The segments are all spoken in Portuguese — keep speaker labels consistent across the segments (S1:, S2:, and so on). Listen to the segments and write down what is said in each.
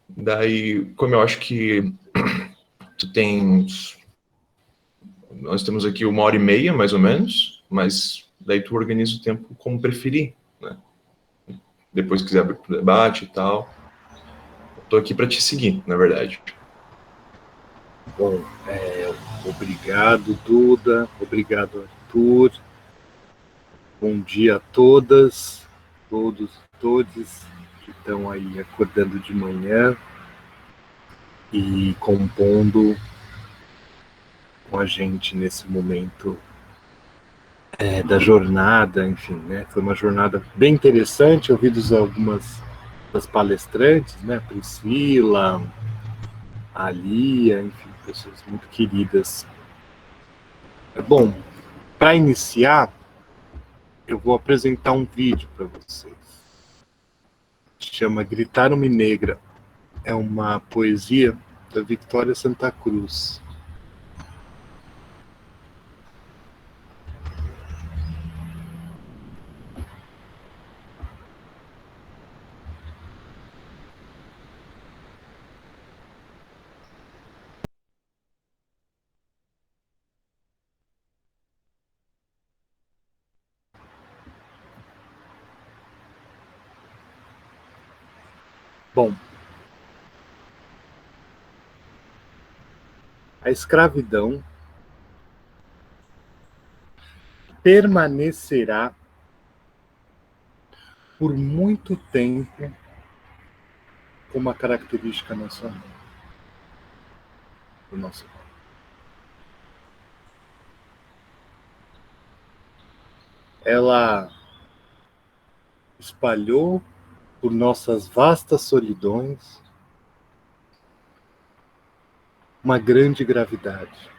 S1: Daí, como eu acho que nós temos aqui 1h30, mais ou menos, mas daí tu organiza o tempo como preferir, né? Depois quiser abrir pro debate e tal. Eu tô aqui para te seguir, na verdade.
S2: Bom, obrigado, Duda. Obrigado, Arthur. Bom dia a todas, todos que estão aí acordando de manhã e compondo com a gente nesse momento da jornada, enfim, né? Foi uma jornada bem interessante. Eu vi algumas das palestrantes, né? Priscila, a Lia, enfim, pessoas muito queridas. Bom, para iniciar, eu vou apresentar um vídeo para vocês. Chama Gritaram-me Negra. É uma poesia da Victoria Santa Cruz. Bom, a escravidão permanecerá por muito tempo como uma característica nacional do nosso país. Ela espalhou por nossas vastas solidões uma grande gravidade.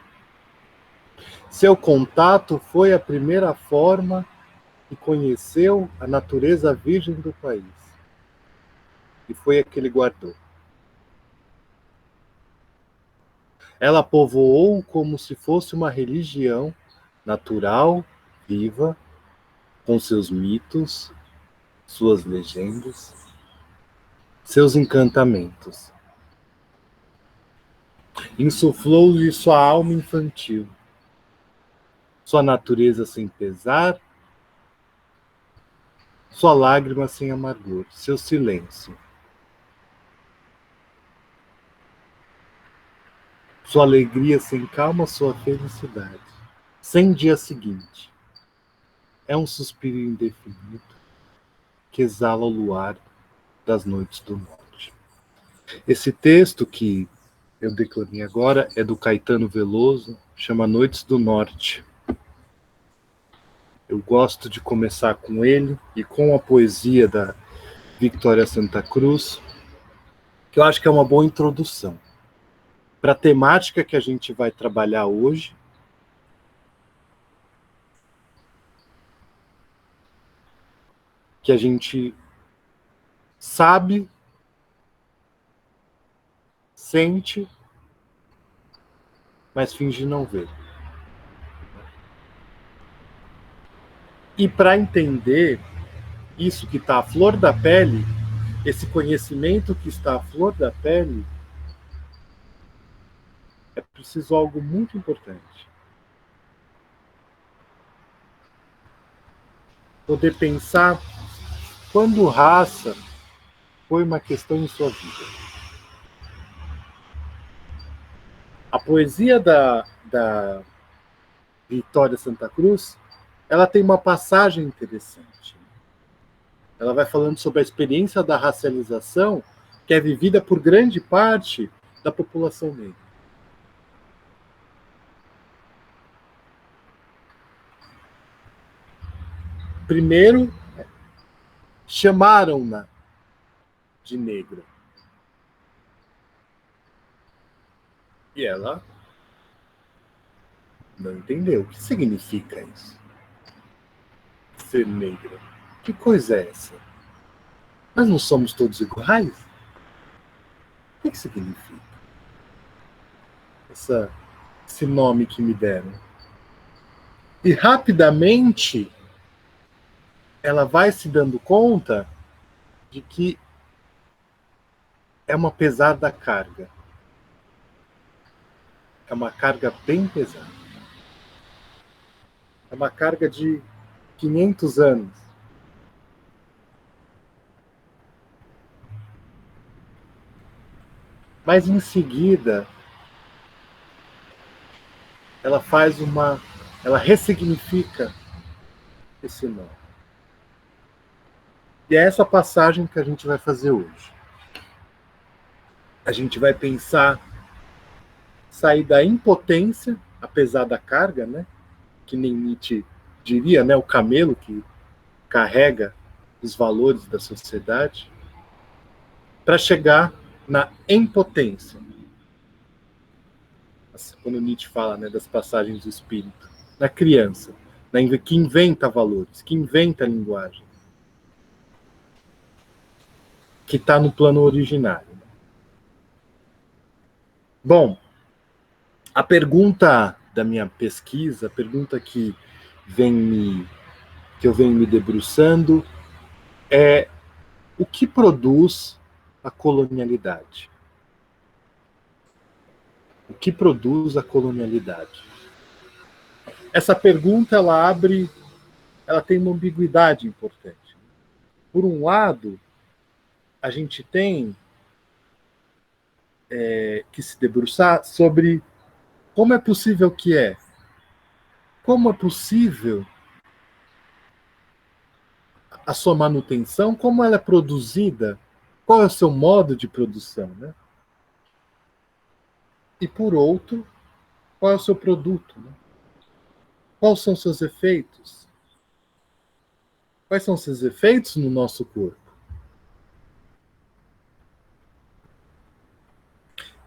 S2: Seu contato foi a primeira forma que conheceu a natureza virgem do país. E foi a que ele guardou. Ela povoou como se fosse uma religião natural, viva, com seus mitos, suas legendas, seus encantamentos. Insuflou-lhe sua alma infantil, sua natureza sem pesar, sua lágrima sem amargor, seu silêncio. Sua alegria sem calma, sua felicidade, sem dia seguinte. É um suspiro indefinido que exala o luar das noites do norte. Esse texto que eu declamei agora é do Caetano Veloso, chama Noites do Norte. Eu gosto de começar com ele e com a poesia da Victoria Santa Cruz, que eu acho que é uma boa introdução para a temática que a gente vai trabalhar hoje, que a gente sabe, sente, mas finge não ver. E para entender isso que está à flor da pele, esse conhecimento que está à flor da pele, é preciso algo muito importante. Poder pensar quando raça foi uma questão em sua vida. A poesia da Vitória Santa Cruz, ela tem uma passagem interessante. Ela vai falando sobre a experiência da racialização que é vivida por grande parte da população negra. Primeiro, chamaram-na de negra. E ela não entendeu. O que significa isso? Ser negra. Que coisa é essa? Nós não somos todos iguais? O que significa? Esse nome que me deram. E rapidamente ela vai se dando conta de que é uma pesada carga. É uma carga bem pesada. É uma carga de 500 anos. Mas em seguida, ela ressignifica esse nó. E é essa passagem que a gente vai fazer hoje. A gente vai pensar sair da impotência, apesar da carga, né? Que nem Nietzsche diria, né? O camelo que carrega os valores da sociedade, para chegar na impotência. Quando Nietzsche fala, né, das passagens do espírito, na criança, que inventa valores, que inventa linguagem, que está no plano originário. Bom, a pergunta da minha pesquisa, a pergunta que eu venho me debruçando é: o que produz a colonialidade? O que produz a colonialidade? Essa pergunta ela tem uma ambiguidade importante. Por um lado, a gente tem que se debruçar sobre como é possível que é. Como é possível a sua manutenção, como ela é produzida, qual é o seu modo de produção, né? E por outro, qual é o seu produto, né? Quais são os seus efeitos? Quais são os seus efeitos no nosso corpo?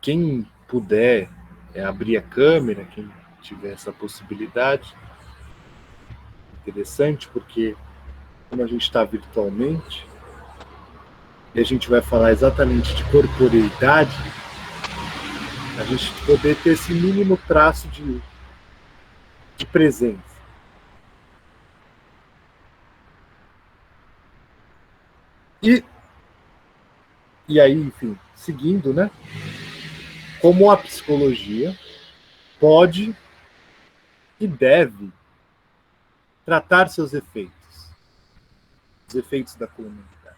S2: Quem puder abrir a câmera, quem tiver essa possibilidade, interessante, porque como a gente está virtualmente, e a gente vai falar exatamente de corporeidade, a gente poder ter esse mínimo traço de presença. E aí, enfim, seguindo, né? Como a psicologia pode e deve tratar seus efeitos, os efeitos da colonialidade.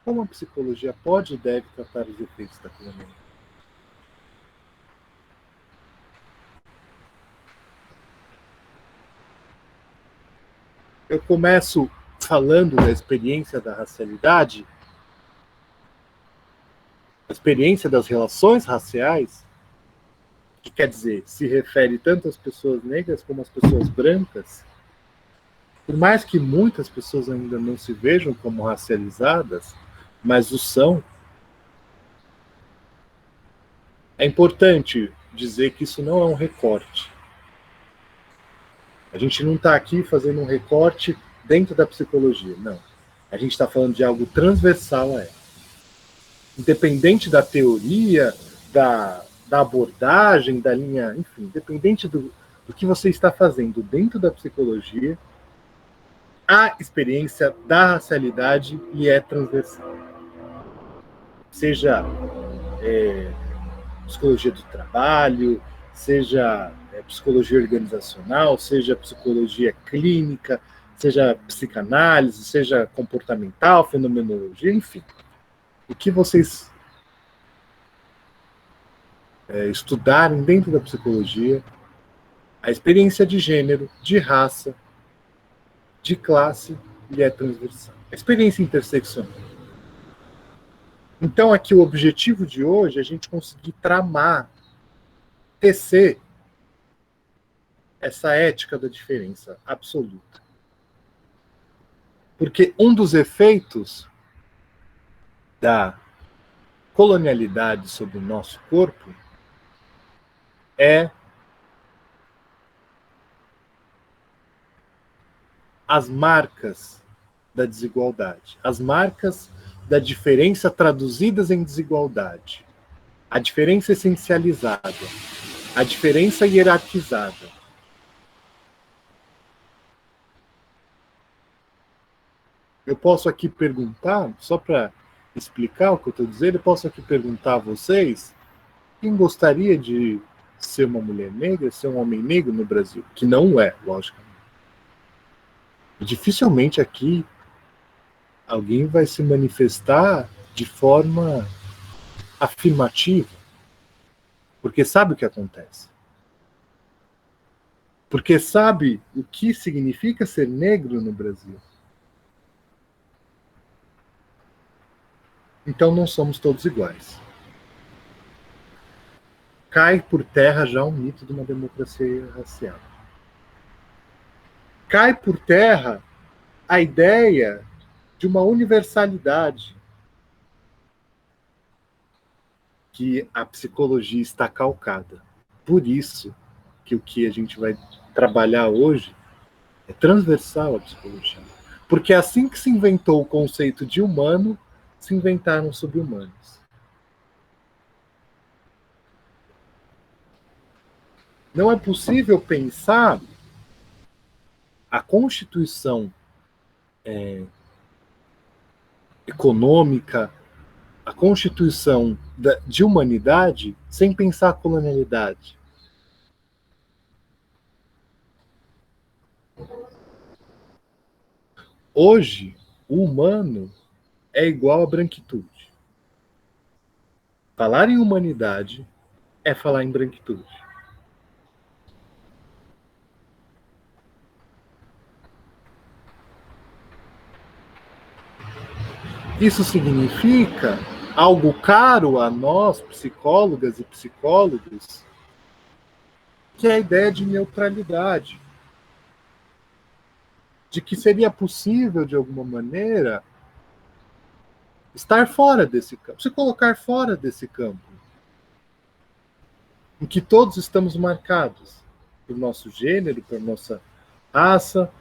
S2: Como a psicologia pode e deve tratar os efeitos da colonialidade? Eu começo falando da experiência da racialidade, a experiência das relações raciais, que quer dizer, se refere tanto às pessoas negras como às pessoas brancas. Por mais que muitas pessoas ainda não se vejam como racializadas, mas o são, é importante dizer que isso não é um recorte. A gente não está aqui fazendo um recorte dentro da psicologia, não. A gente está falando de algo transversal a ela. Independente da teoria, da abordagem, da linha, enfim, independente do que você está fazendo dentro da psicologia, a experiência da racialidade e é transversal. Seja psicologia do trabalho, seja psicologia organizacional, seja psicologia clínica, seja psicanálise, seja comportamental, fenomenologia, enfim. O que vocês estudarem dentro da psicologia, a experiência de gênero, de raça, de classe, e é transversal. A experiência interseccional. Então, aqui o objetivo de hoje é a gente conseguir tramar, tecer essa ética da diferença absoluta. Porque um dos efeitos da colonialidade sobre o nosso corpo é as marcas da desigualdade, as marcas da diferença traduzidas em desigualdade, a diferença essencializada, a diferença hierarquizada. Eu posso aqui perguntar, só para explicar o que eu estou dizendo, eu posso aqui perguntar a vocês quem gostaria de ser uma mulher negra, ser um homem negro no Brasil, que não é, logicamente. Dificilmente aqui alguém vai se manifestar de forma afirmativa, porque sabe o que acontece. Porque sabe o que significa ser negro no Brasil. Então não somos todos iguais. Cai por terra já um mito de uma democracia racial. Cai por terra a ideia de uma universalidade que a psicologia está calcada. Por isso que o que a gente vai trabalhar hoje é transversal à psicologia. Porque assim que se inventou o conceito de humano, se inventaram sub-humanos. Não é possível pensar a constituição econômica, a constituição de humanidade sem pensar a colonialidade. Hoje, o humano é igual à branquitude. Falar em humanidade é falar em branquitude. Isso significa algo caro a nós, psicólogas e psicólogos, que é a ideia de neutralidade. De que seria possível, de alguma maneira, estar fora desse campo, se colocar fora desse campo, em que todos estamos marcados por nosso gênero, por nossa raça,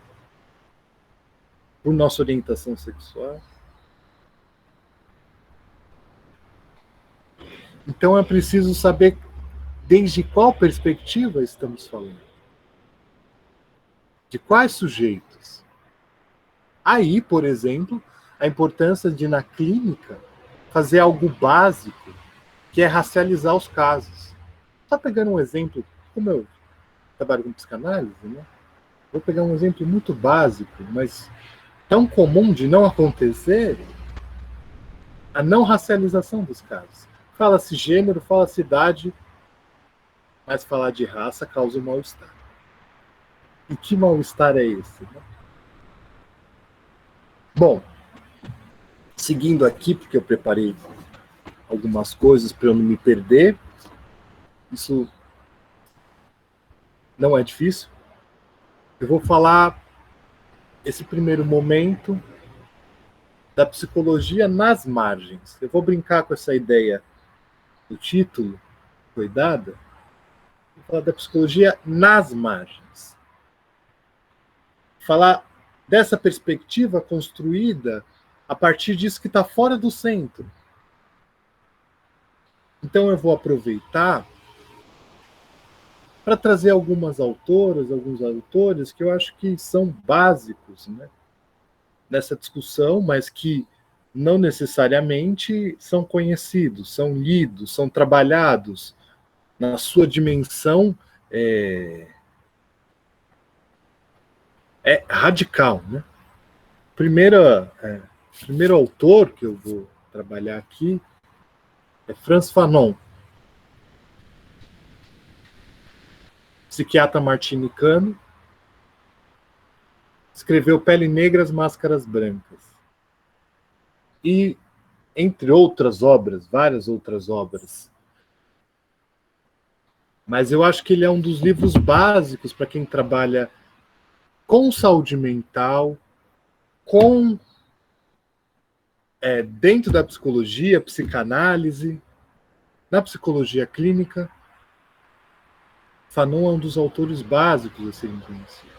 S2: por nossa orientação sexual. Então é preciso saber desde qual perspectiva estamos falando. De quais sujeitos. Aí, por exemplo, a importância de, na clínica, fazer algo básico, que é racializar os casos. Só pegando um exemplo, como eu trabalho com psicanálise, né? Vou pegar um exemplo muito básico, mas tão comum de não acontecer, a não racialização dos casos. Fala-se gênero, fala-se idade, mas falar de raça causa um mal-estar. E que mal-estar é esse? Né? Bom, seguindo aqui, porque eu preparei algumas coisas para eu não me perder, isso não é difícil. Eu vou falar esse primeiro momento da psicologia nas margens. Eu vou brincar com essa ideia do título que foi dada. Vou falar da psicologia nas margens. Falar dessa perspectiva construída a partir disso que está fora do centro. Então eu vou aproveitar para trazer algumas autoras, alguns autores que eu acho que são básicos, né, nessa discussão, mas que não necessariamente são conhecidos, são lidos, são trabalhados na sua dimensão radical. Né? Primeiro autor que eu vou trabalhar aqui é Frantz Fanon, psiquiatra martinicano, escreveu Pele Negra, as Máscaras Brancas. E, entre outras obras, várias outras obras. Mas eu acho que ele é um dos livros básicos para quem trabalha com saúde mental, com dentro da psicologia, psicanálise, na psicologia clínica. Fanon é um dos autores básicos a serem conhecidos.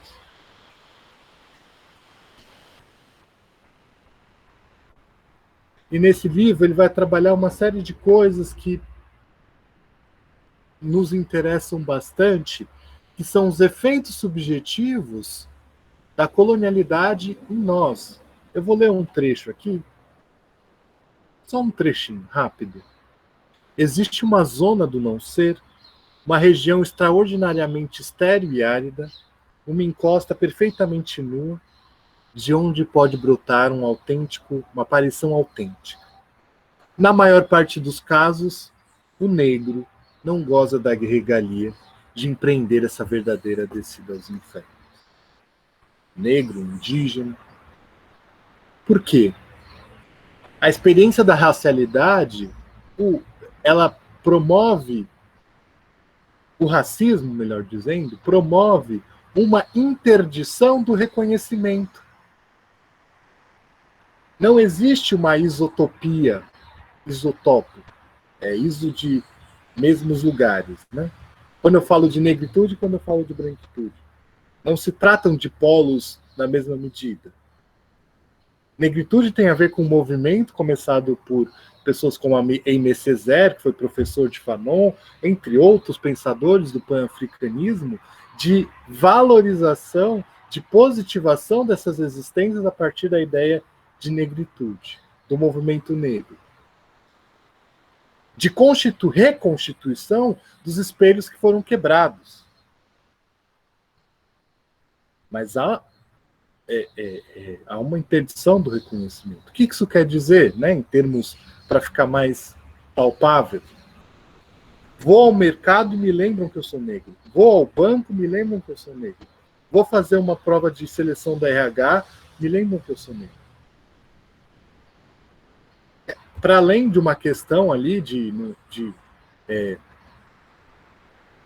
S2: E nesse livro ele vai trabalhar uma série de coisas que nos interessam bastante, que são os efeitos subjetivos da colonialidade em nós. Eu vou ler um trecho aqui. Só um trechinho, rápido. Existe uma zona do não ser, uma região extraordinariamente estéril e árida, uma encosta perfeitamente nua, de onde pode brotar uma aparição autêntica. Na maior parte dos casos, o negro não goza da regalia de empreender essa verdadeira descida aos infernos. Negro, indígena. Por quê? A experiência da racialidade, ela promove, o racismo, melhor dizendo, promove uma interdição do reconhecimento. Não existe uma isotopia, isotopo, iso de mesmos lugares, né? Quando eu falo de negritude, quando eu falo de branquitude. Não se tratam de polos na mesma medida. Negritude tem a ver com um movimento começado por pessoas como Aimé Césaire, que foi professor de Fanon, entre outros pensadores do pan-africanismo, de valorização, de positivação dessas existências a partir da ideia de negritude, do movimento negro. De reconstituição dos espelhos que foram quebrados. Mas há uma interdição do reconhecimento. O que isso quer dizer, né, em termos para ficar mais palpável? Vou ao mercado e me lembram que eu sou negro. Vou ao banco e me lembram que eu sou negro. Vou fazer uma prova de seleção da RH, me lembram que eu sou negro. Para além de uma questão ali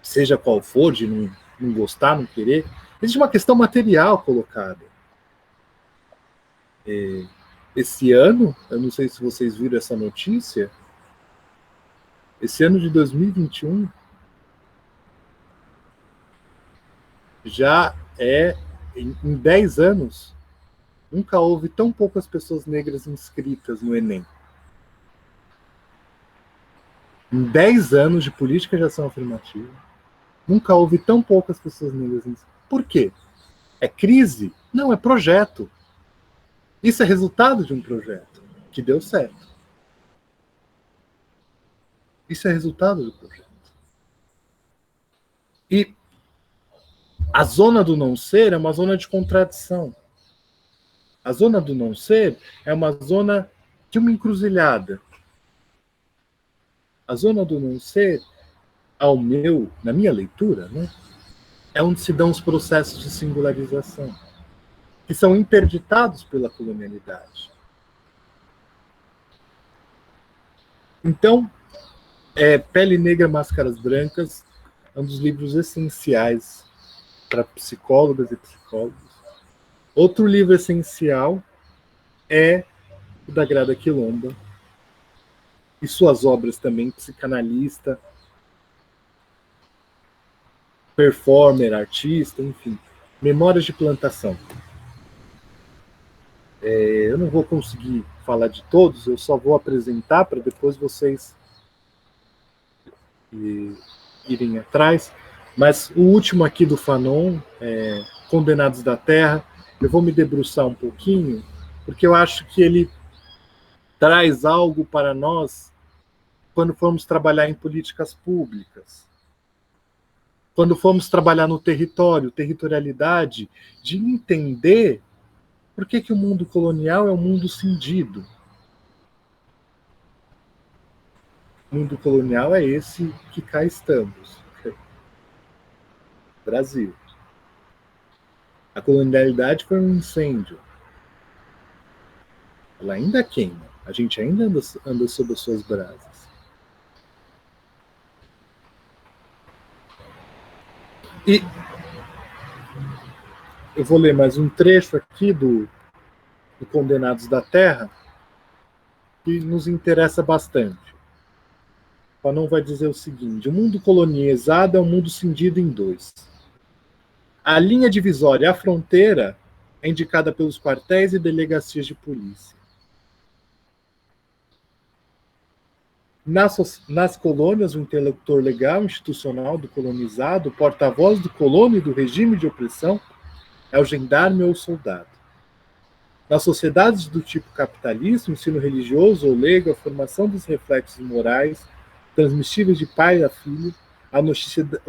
S2: seja qual for, de não gostar, não querer, existe uma questão material colocada. Esse ano, eu não sei se vocês viram essa notícia, esse ano de 2021 já em 10 anos, nunca houve tão poucas pessoas negras inscritas no Enem. Em 10 anos de política de ação afirmativa, nunca houve tão poucas pessoas negras inscritas. Por quê? É crise? Não, é projeto. Isso é resultado de um projeto que deu certo. Isso é resultado do projeto. E a zona do não ser é uma zona de contradição. A zona do não ser é uma zona de uma encruzilhada. A zona do não ser, na minha leitura, né, é onde se dão os processos de singularização, que são interditados pela colonialidade. Então, Pele Negra, Máscaras Brancas é um dos livros essenciais para psicólogas e psicólogos. Outro livro essencial é o da Grada Quilomba e suas obras também, psicanalista, performer, artista, enfim. Memórias de Plantação. Eu não vou conseguir falar de todos, eu só vou apresentar para depois vocês irem atrás. Mas o último aqui do Fanon, Condenados da Terra, eu vou me debruçar um pouquinho, porque eu acho que ele traz algo para nós quando formos trabalhar em políticas públicas. Quando formos trabalhar no territorialidade, de entender por que o mundo colonial é um mundo cindido. O mundo colonial é esse que cá estamos. Brasil. A colonialidade foi um incêndio. Ela ainda queima. A gente ainda anda sob as suas brasas. E eu vou ler mais um trecho aqui do Condenados da Terra, que nos interessa bastante. Fanon vai dizer o seguinte: o mundo colonizado é um mundo cindido em dois. A linha divisória, a fronteira, é indicada pelos quartéis e delegacias de polícia. Nas colônias, o interlocutor legal institucional do colonizado, o porta-voz do colono e do regime de opressão, é o gendarme ou o soldado. Nas sociedades do tipo capitalista, o ensino religioso ou leigo, a formação dos reflexos morais, transmissíveis de pai a filho, a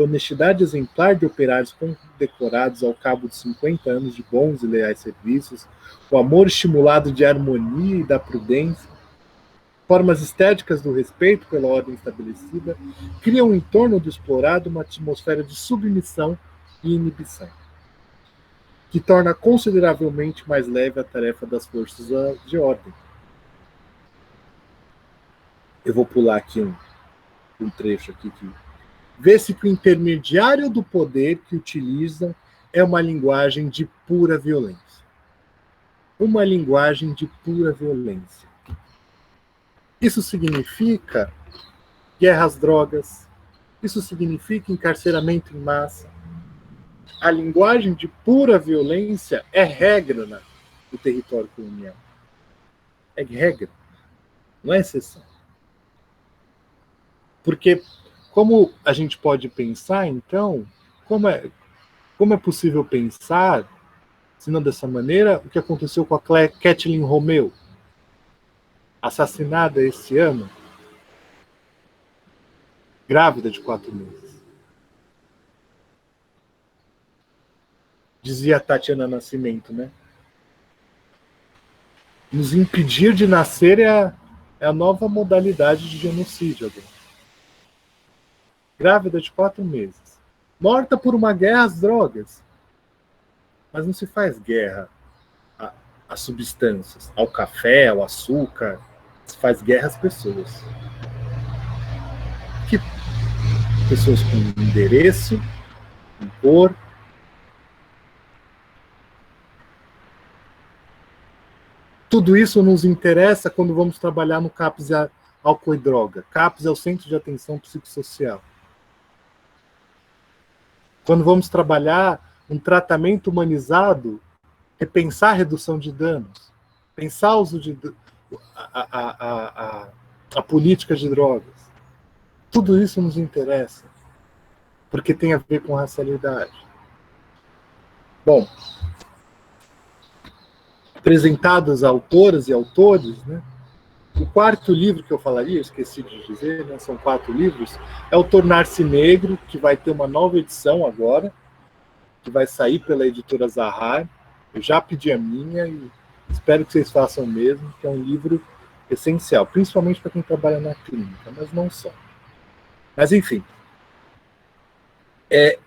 S2: honestidade exemplar de operários condecorados ao cabo de 50 anos de bons e leais serviços, o amor estimulado de harmonia e da prudência, formas estéticas do respeito pela ordem estabelecida, criam em torno do explorado uma atmosfera de submissão e inibição, que torna consideravelmente mais leve a tarefa das forças de ordem. Eu vou pular aqui um trecho aqui que vê-se que o intermediário do poder que utilizam é uma linguagem de pura violência. Uma linguagem de pura violência. Isso significa guerra às drogas, isso significa encarceramento em massa. A linguagem de pura violência é regra no território colonial. É regra, não é exceção. Porque, como a gente pode pensar, então, como é possível pensar, se não dessa maneira, o que aconteceu com a Kathleen Romeu, assassinada esse ano, grávida de 4 meses. Dizia a Tatiana Nascimento, né? Nos impedir de nascer é a nova modalidade de genocídio agora. Grávida de 4 meses. Morta por uma guerra às drogas. Mas não se faz guerra às substâncias, ao café, ao açúcar. Se faz guerra às pessoas. Que pessoas com endereço, com cor. Tudo isso nos interessa quando vamos trabalhar no CAPS Álcool e Droga. CAPS é o Centro de Atenção Psicossocial. Quando vamos trabalhar um tratamento humanizado, repensar a redução de danos, pensar o uso de a política de drogas. Tudo isso nos interessa, porque tem a ver com racialidade. Bom, apresentados autoras e autores, né? O quarto livro que eu falaria, eu esqueci de dizer, né? São 4 livros, é o Tornar-se Negro, que vai ter uma nova edição agora, que vai sair pela editora Zahar. Eu já pedi a minha e espero que vocês façam o mesmo, que é um livro essencial, principalmente para quem trabalha na clínica, mas não só. Mas, enfim, é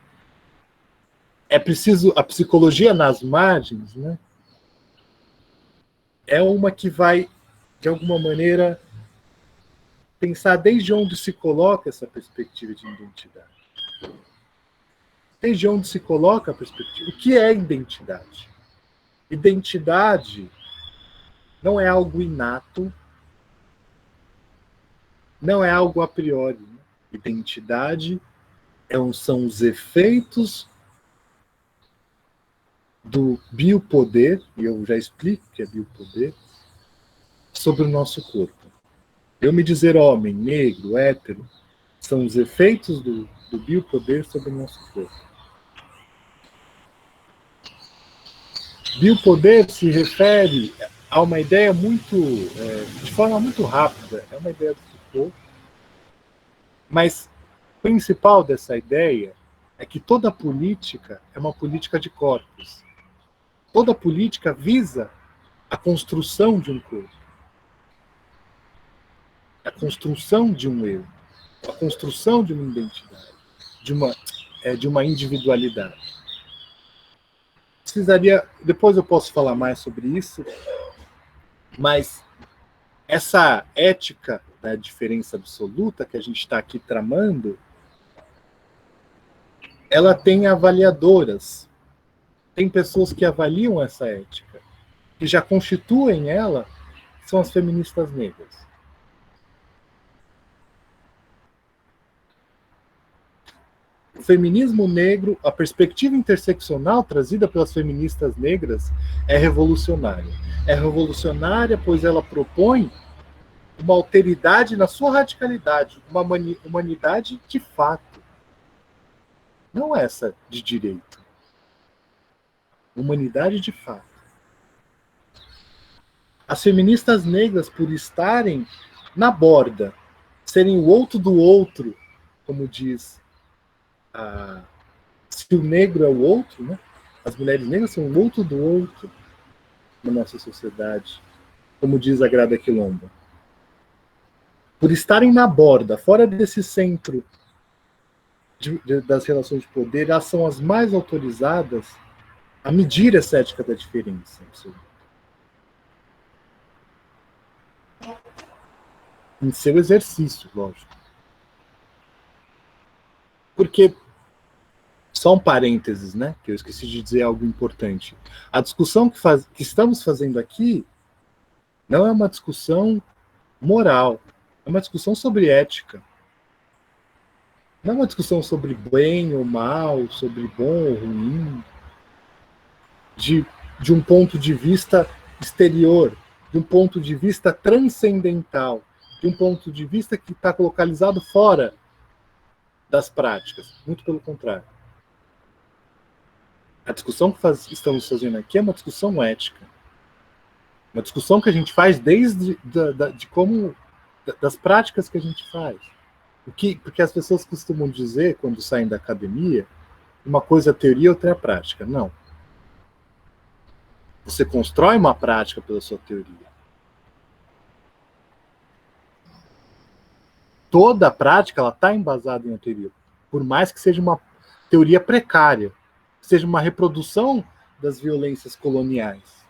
S2: preciso, a psicologia nas margens, né? É uma que vai, de alguma maneira, pensar desde onde se coloca essa perspectiva de identidade. Desde onde se coloca a perspectiva. O que é identidade? Identidade não é algo inato, não é algo a priori. Né? Identidade são os efeitos do biopoder, e eu já explico o que é biopoder, sobre o nosso corpo. Eu me dizer homem, negro, hétero, são os efeitos do biopoder sobre o nosso corpo. Biopoder se refere a uma ideia muito, de forma muito rápida, é uma ideia do Foucault, mas o principal dessa ideia é que toda política é uma política de corpos. Toda política visa a construção de um corpo, a construção de um eu, a construção de uma identidade, de uma individualidade. Depois eu posso falar mais sobre isso, mas essa ética da diferença absoluta que a gente está aqui tramando, ela tem avaliadoras, tem pessoas que avaliam essa ética, que já constituem ela, que são as feministas negras. O feminismo negro, a perspectiva interseccional trazida pelas feministas negras é revolucionária. É revolucionária pois ela propõe uma alteridade na sua radicalidade, uma humanidade de fato. Não essa de direito. Humanidade de fato. As feministas negras, por estarem na borda, serem o outro do outro, como diz a... Se o negro é o outro, né? As mulheres negras são o outro do outro na nossa sociedade, como diz a Grada Quilomba. Por estarem na borda, fora desse centro das relações de poder, elas são as mais autorizadas a medir essa ética da diferença. Em seu exercício, lógico. Porque, só um parênteses, né? Que eu esqueci de dizer algo importante. A discussão que estamos fazendo aqui não é uma discussão moral, é uma discussão sobre ética. Não é uma discussão sobre bem ou mal, sobre bom ou ruim, de um ponto de vista exterior, de um ponto de vista transcendental, de um ponto de vista que está localizado fora das práticas. Muito pelo contrário. A discussão que estamos fazendo aqui é uma discussão ética. Uma discussão que a gente faz desde de como das práticas que a gente faz. Porque as pessoas costumam dizer, quando saem da academia, uma coisa é a teoria, outra é a prática. Não. Você constrói uma prática pela sua teoria. Toda a prática está embasada em uma teoria. Por mais que seja uma teoria precária, seja uma reprodução das violências coloniais,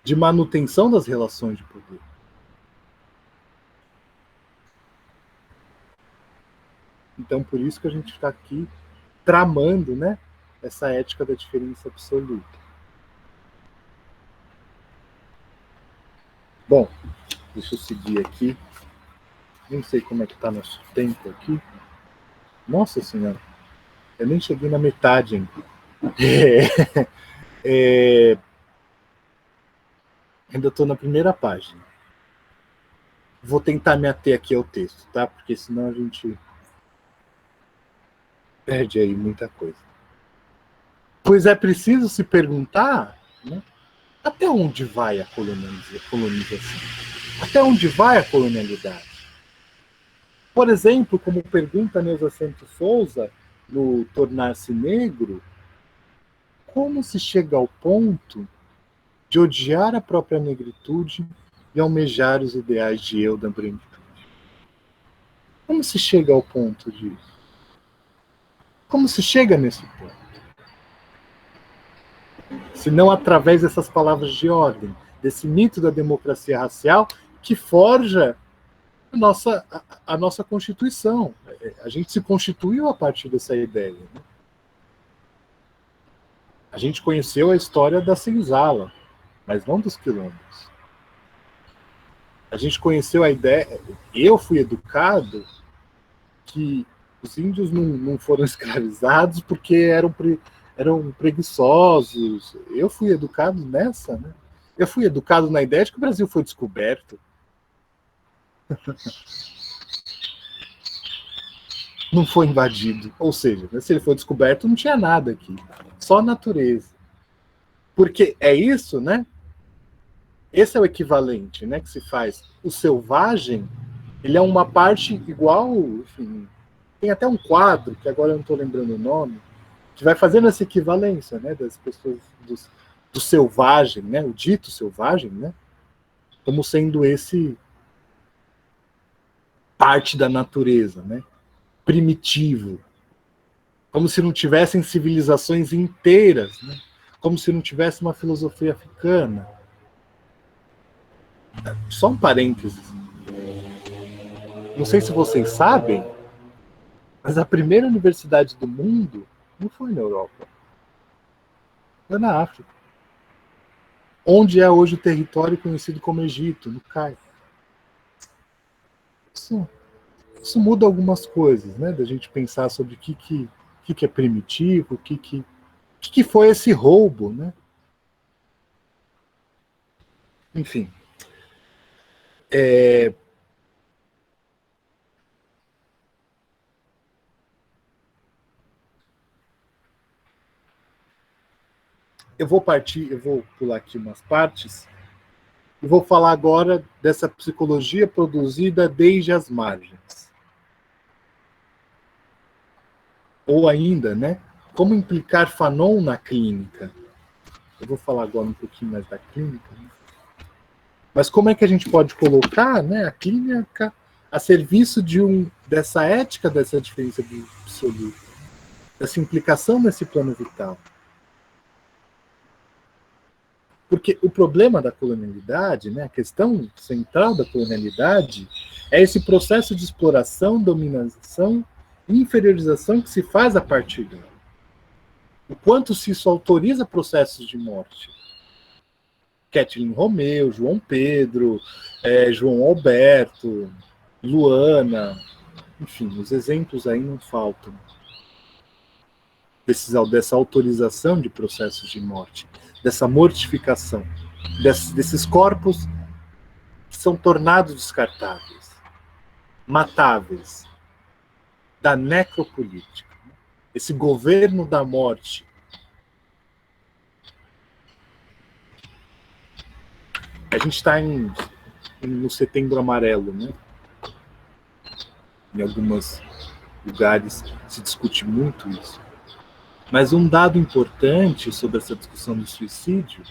S2: de manutenção das relações de poder. Então, por isso que a gente está aqui tramando, né, essa ética da diferença absoluta. Bom, deixa eu seguir aqui. Nem sei como é que está nosso tempo aqui. Nossa Senhora, eu nem cheguei na metade ainda. Ainda estou na primeira página. Vou tentar me ater aqui ao texto, tá? Porque senão a gente perde aí muita coisa. Pois é preciso se perguntar, né, até onde vai a colonização? Até onde vai a colonialidade? Por exemplo, como pergunta Neuza Santos Souza no Tornar-se Negro, como se chega ao ponto de odiar a própria negritude e almejar os ideais de eu da branquitude? Como se chega ao ponto disso? Como se chega nesse ponto? Se não através dessas palavras de ordem, desse mito da democracia racial que forja a nossa Constituição. A gente se constituiu a partir dessa ideia. Né? A gente conheceu a história da senzala, mas não dos quilombos. A gente conheceu a ideia. Eu fui educado que os índios não foram escravizados porque eram preguiçosos. Eu fui educado nessa, né? Eu fui educado na ideia de que o Brasil foi descoberto. Não foi invadido. Ou seja, se ele foi descoberto, não tinha nada aqui. Só a natureza. Porque é isso, né? Esse é o equivalente, né, que se faz. O selvagem, ele é uma parte igual, enfim, tem até um quadro, que agora eu não estou lembrando o nome, que vai fazendo essa equivalência, né, das pessoas, do selvagem, né, o dito selvagem, né, como sendo esse parte da natureza, né, primitivo, como se não tivessem civilizações inteiras, né, como se não tivesse uma filosofia africana. Só um parênteses. Não sei se vocês sabem, mas a primeira universidade do mundo não foi na Europa, foi na África. Onde é hoje o território conhecido como Egito, no Cairo. Isso muda algumas coisas, né? Da gente pensar sobre o que é primitivo, o que foi esse roubo, né? Enfim. eu vou pular aqui umas partes, e vou falar agora dessa psicologia produzida desde as margens. Ou ainda, né, como implicar Fanon na clínica. Eu vou falar agora um pouquinho mais da clínica, né? Mas como é que a gente pode colocar, né, a clínica a serviço dessa ética, dessa diferença do absoluto, dessa implicação nesse plano vital? Porque o problema da colonialidade, né, a questão central da colonialidade, é esse processo de exploração, dominação e inferiorização que se faz a partir dela. O quanto se isso autoriza processos de morte. Kathleen Romeu, João Pedro, João Alberto, Luana, enfim, os exemplos aí não faltam. Dessa autorização de processos de morte, dessa mortificação, desses corpos que são tornados descartáveis, matáveis, da necropolítica. Esse governo da morte. A gente está no Setembro Amarelo, né? Em alguns lugares se discute muito isso. Mas um dado importante sobre essa discussão do suicídio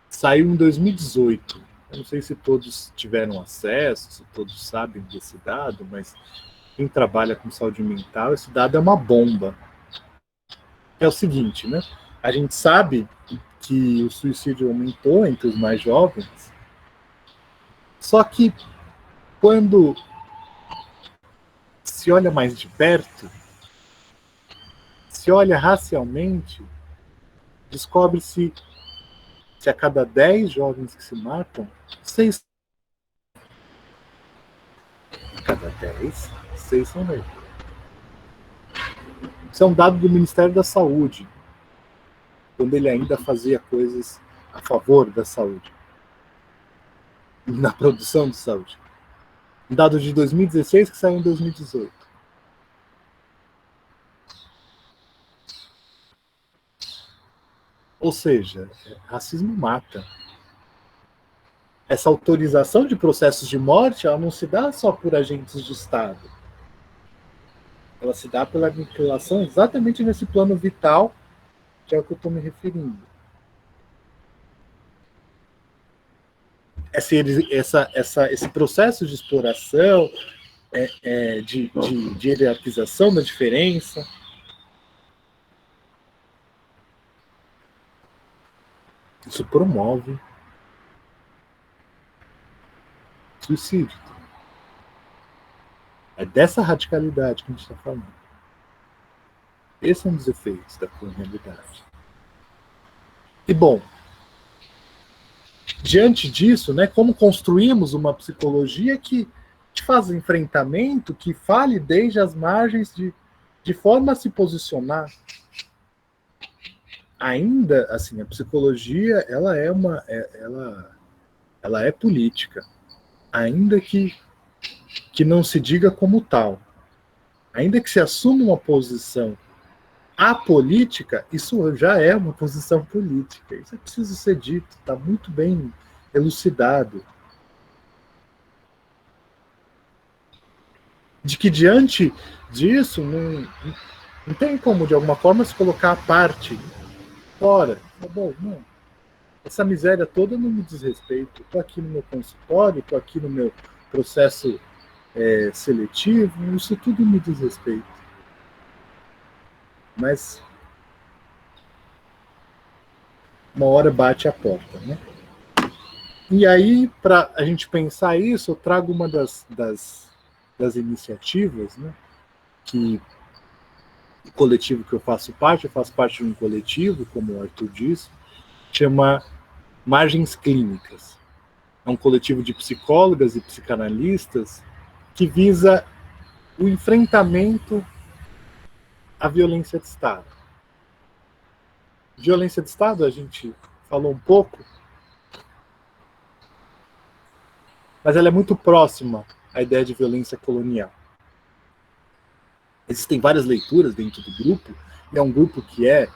S2: saiu em 2018. Eu não sei se todos tiveram acesso, se todos sabem desse dado, mas quem trabalha com saúde mental, esse dado é uma bomba. É o seguinte, né? A gente sabe que o suicídio aumentou entre os mais jovens, só que quando se olha mais de perto, se olha racialmente, descobre-se que a cada 10 jovens que se matam, 6 a cada 10, 6 são negros. Isso é um dado do Ministério da Saúde, quando ele ainda fazia coisas a favor da saúde, na produção de saúde. Um dado de 2016 que saiu em 2018. Ou seja, racismo mata. Essa autorização de processos de morte, ela não se dá só por agentes de Estado. Ela se dá pela vinculação exatamente nesse plano vital, que é o que eu estou me referindo. Esse processo de exploração, de hierarquização da diferença, isso promove suicídio. É dessa radicalidade que a gente está falando. Esse é um dos efeitos da colonialidade. E, bom, diante disso, né, como construímos uma psicologia que faz enfrentamento, que fale desde as margens de forma a se posicionar. Ainda, assim, a psicologia, ela é política, ainda que não se diga como tal. Ainda que se assuma uma posição apolítica, isso já é uma posição política. Isso é preciso ser dito, está muito bem elucidado. De que diante disso, não tem como, de alguma forma, se colocar à parte, fora. Tá bom, não. Essa miséria toda não me diz respeito. Estou aqui no meu consultório, estou aqui no meu processo seletivo, isso tudo me diz respeito. Mas uma hora bate a porta, né? E aí, para a gente pensar isso, eu trago uma das iniciativas, né, que o coletivo que eu faço parte de um coletivo, como o Arthur disse, chama Margens Clínicas. É um coletivo de psicólogas e psicanalistas que visa o enfrentamento à violência de Estado. Violência de Estado, a gente falou um pouco, mas ela é muito próxima à ideia de violência colonial. Existem várias leituras dentro do grupo, e é um grupo que é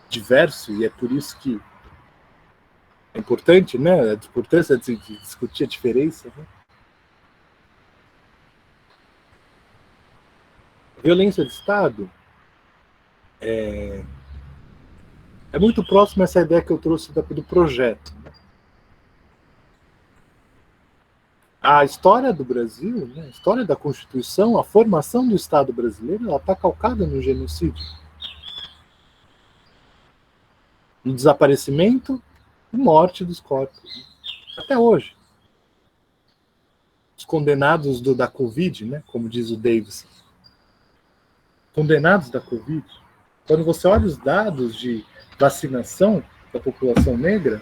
S2: diverso, e é por isso que é importante, né, a importância de discutir a diferença, né? A violência de Estado é muito próximo a essa ideia que eu trouxe do projeto. A história do Brasil, né, a história da Constituição, a formação do Estado brasileiro, ela está calcada no genocídio. No desaparecimento e morte dos corpos. Até hoje. Os condenados da Covid, né, como diz o Davidson. Condenados da Covid. Quando você olha os dados de vacinação da população negra,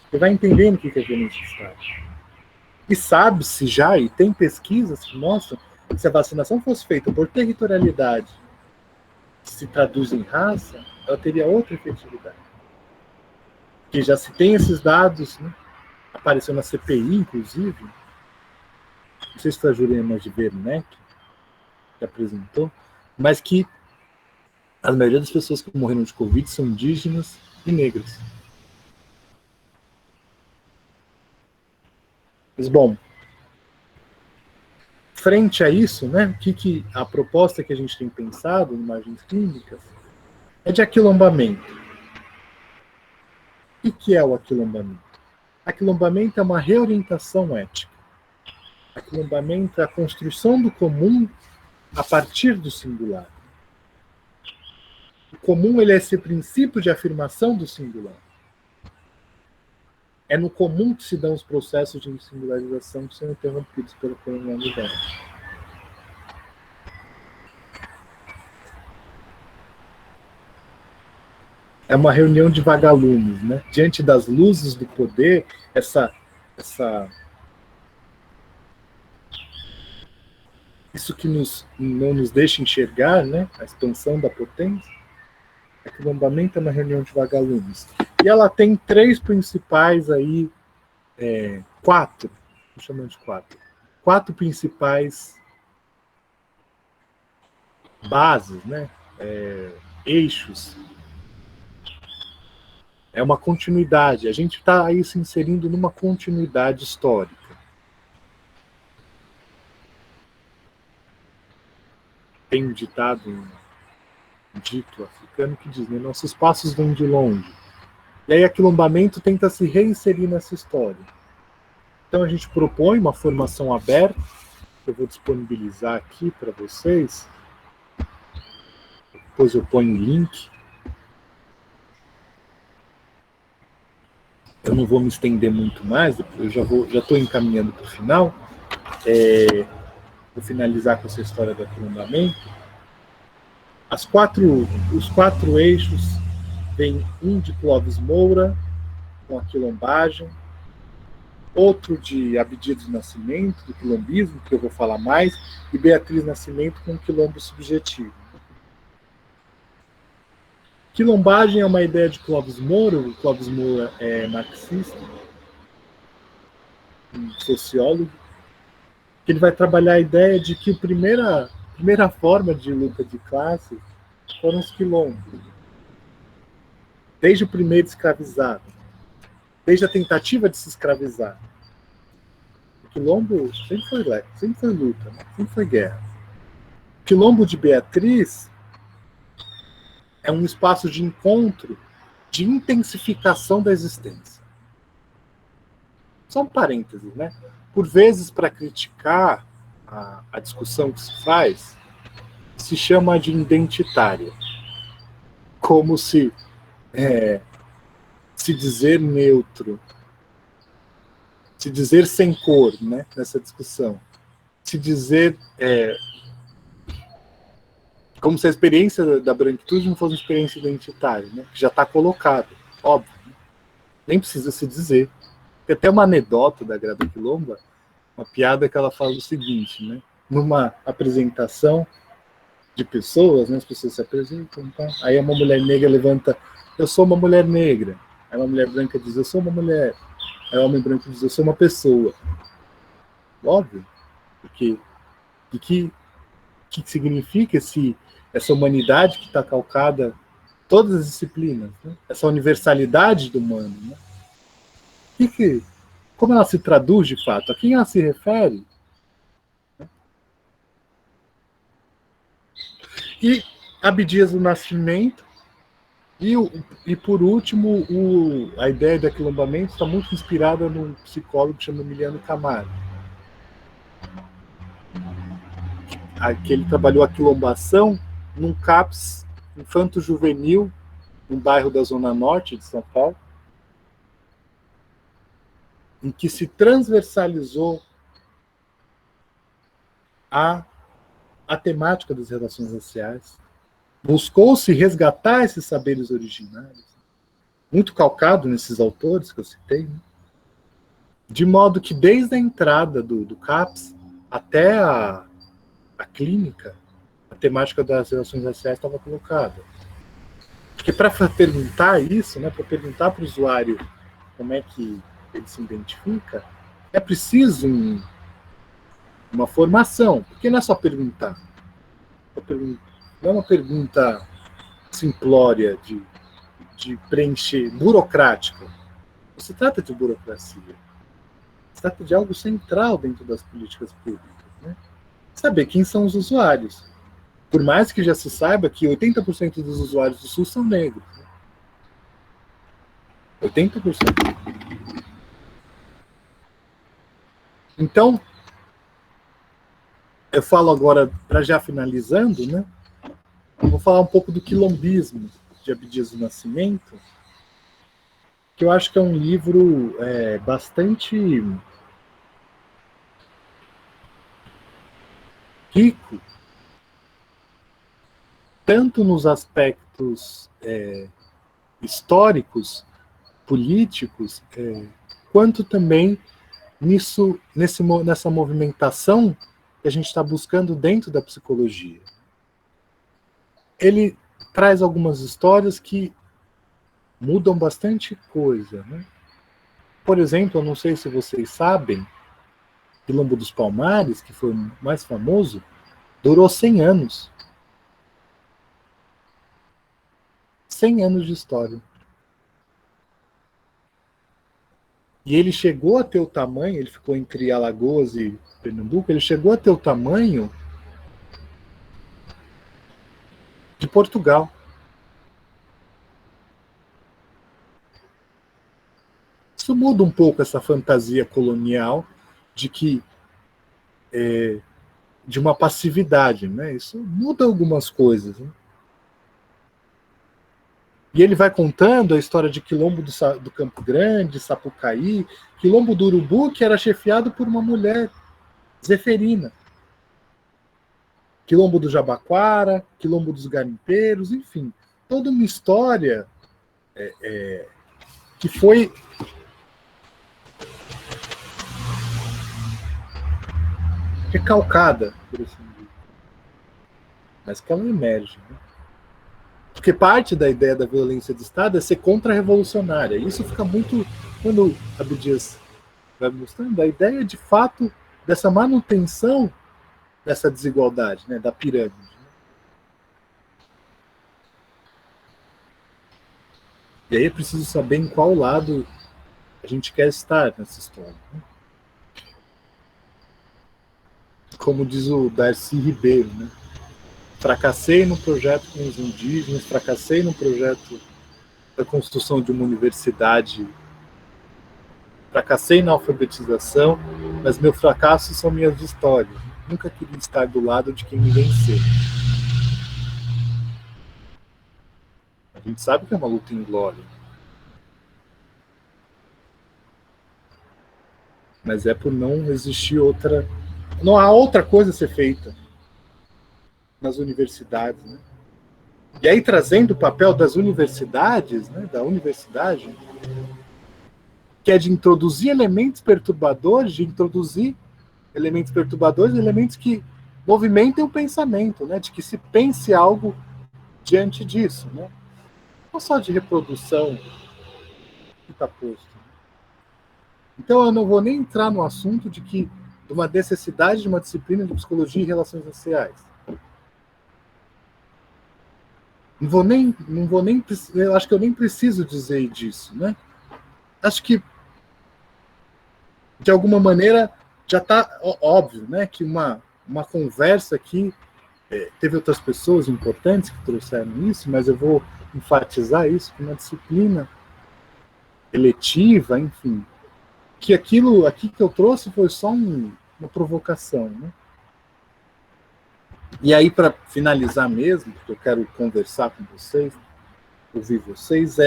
S2: você vai entendendo o que é violência de Estado. E sabe-se já, e tem pesquisas que mostram que se a vacinação fosse feita por territorialidade, que se traduz em raça, ela teria outra efetividade. Que já se tem esses dados, né? Apareceu na CPI, inclusive, não sei se foi a Jurema de Werneck que apresentou, mas que a maioria das pessoas que morreram de Covid são indígenas e negras. Mas, bom, frente a isso, né, que a proposta que a gente tem pensado em imagens clínicas é de aquilombamento. O que é o aquilombamento? Aquilombamento é uma reorientação ética. Aquilombamento é a construção do comum a partir do singular. O comum ele é esse princípio de afirmação do singular. É no comum que se dão os processos de singularização que são interrompidos pela colonialidade. É uma reunião de vagalumes, né? Diante das luzes do poder, isso que não nos deixa enxergar, né? A expansão da potência. Aquilombamento é uma reunião de vagalumes. E ela tem três principais aí, quatro, vou chamar de quatro principais bases, né? Eixos. É uma continuidade. A gente está aí se inserindo numa continuidade histórica. Tem um ditado, um dito africano que diz, né, nossos passos vêm de longe. E aí aquilombamento tenta se reinserir nessa história. Então a gente propõe uma formação aberta, que eu vou disponibilizar aqui para vocês. Depois eu ponho o link. Eu não vou me estender muito mais, eu já estou encaminhando para o final. Vou finalizar com essa história do aquilombamento. Os quatro eixos, vem um de Clóvis Moura, com a quilombagem, outro de Abdias do Nascimento, do quilombismo, que eu vou falar mais, e Beatriz Nascimento com o quilombo subjetivo. Quilombagem é uma ideia de Clóvis Moura. O Clóvis Moura é marxista, um sociólogo, que ele vai trabalhar a ideia de que a primeira forma de luta de classe foram os quilombos. Desde o primeiro escravizado, desde a tentativa de se escravizar. O quilombo sempre foi luta, né? Sempre foi guerra. O quilombo de Beatriz é um espaço de encontro, de intensificação da existência. Só um parênteses, né? Por vezes, para criticar a discussão que se faz, se chama de identitária. Como se dizer neutro, se dizer sem cor, né, nessa discussão. Se dizer como se a experiência da branquitude não fosse uma experiência identitária, né, que já está colocado, óbvio. Nem precisa se dizer. Tem até uma anedota da Grada Quilomba, uma piada que ela fala o seguinte, né, numa apresentação de pessoas, né, as pessoas se apresentam, tá? Aí uma mulher negra levanta, eu sou uma mulher negra. Aí uma mulher branca diz, eu sou uma mulher. Aí o homem branco diz, eu sou uma pessoa. Óbvio. Porque o que significa essa humanidade que está calcada todas as disciplinas, né? Essa universalidade do humano, né? Como ela se traduz de fato? A quem ela se refere? E Abdias do Nascimento, e por último, a ideia do aquilombamento está muito inspirada num psicólogo que chama Emiliano Camargo, que ele trabalhou a quilombação num CAPS infanto-juvenil, num bairro da Zona Norte de São Paulo, em que se transversalizou a temática das relações raciais. Buscou-se resgatar esses saberes originários, muito calcado nesses autores que eu citei, né? De modo que desde a entrada do CAPS até a clínica, a temática das relações raciais estava colocada. Porque para perguntar isso, né, para perguntar para o usuário como é que ele se identifica, é preciso uma formação, porque não é só perguntar. Não é uma pergunta simplória de preencher, burocrática. Não se trata de burocracia. Se trata de algo central dentro das políticas públicas, né? Saber quem são os usuários. Por mais que já se saiba que 80% dos usuários do SUS são negros. Né? 80%. Então, eu falo agora, para já finalizando, né? Eu vou falar um pouco do quilombismo de Abdias do Nascimento, que eu acho que é um livro bastante rico, tanto nos aspectos históricos, políticos, quanto também nessa movimentação que a gente está buscando dentro da psicologia. Ele traz algumas histórias que mudam bastante coisa, né? Por exemplo, eu não sei se vocês sabem, Quilombo dos Palmares, que foi o mais famoso, durou 100 anos. 100 anos de história. E ele chegou a ter o tamanho, ele ficou entre Alagoas e Pernambuco, ele chegou a ter o tamanho de Portugal. Isso muda um pouco essa fantasia colonial de que de uma passividade, né? Isso muda algumas coisas, né? E ele vai contando a história de Quilombo do Campo Grande, Sapucaí, Quilombo do Urubu, que era chefiado por uma mulher, Zeferina. Quilombo do Jabaquara, Quilombo dos Garimpeiros, enfim. Toda uma história que foi recalcada, por assim dizer. Mas que ela emerge, né? Porque parte da ideia da violência de Estado é ser contra-revolucionária. Isso fica muito... Quando Abdias vai mostrando a ideia, de fato, dessa manutenção dessa desigualdade, né, da pirâmide. E aí é preciso saber em qual lado a gente quer estar nessa história. Né? Como diz o Darcy Ribeiro, né? Fracassei no projeto com os indígenas, fracassei no projeto da construção de uma universidade, fracassei na alfabetização, mas meu fracasso são minhas histórias. Nunca queria estar do lado de quem me venceu. A gente sabe que é uma luta inglória. Mas é por não existir outra... Não há outra coisa a ser feita nas universidades, né? E aí, trazendo o papel das universidades, né, da universidade, que é de introduzir elementos perturbadores, elementos que movimentem o pensamento, né, de que se pense algo diante disso, né? Não só de reprodução que está posto. Então, eu não vou nem entrar no assunto de uma necessidade de uma disciplina de psicologia e relações sociais. não vou nem, eu acho que eu nem preciso dizer disso, né? Acho que, de alguma maneira, já está óbvio, né, que uma conversa aqui, teve outras pessoas importantes que trouxeram isso, mas eu vou enfatizar isso, que uma disciplina eletiva, enfim, que aquilo aqui que eu trouxe foi só uma provocação, né? E aí, para finalizar mesmo, porque eu quero conversar com vocês, ouvir vocês,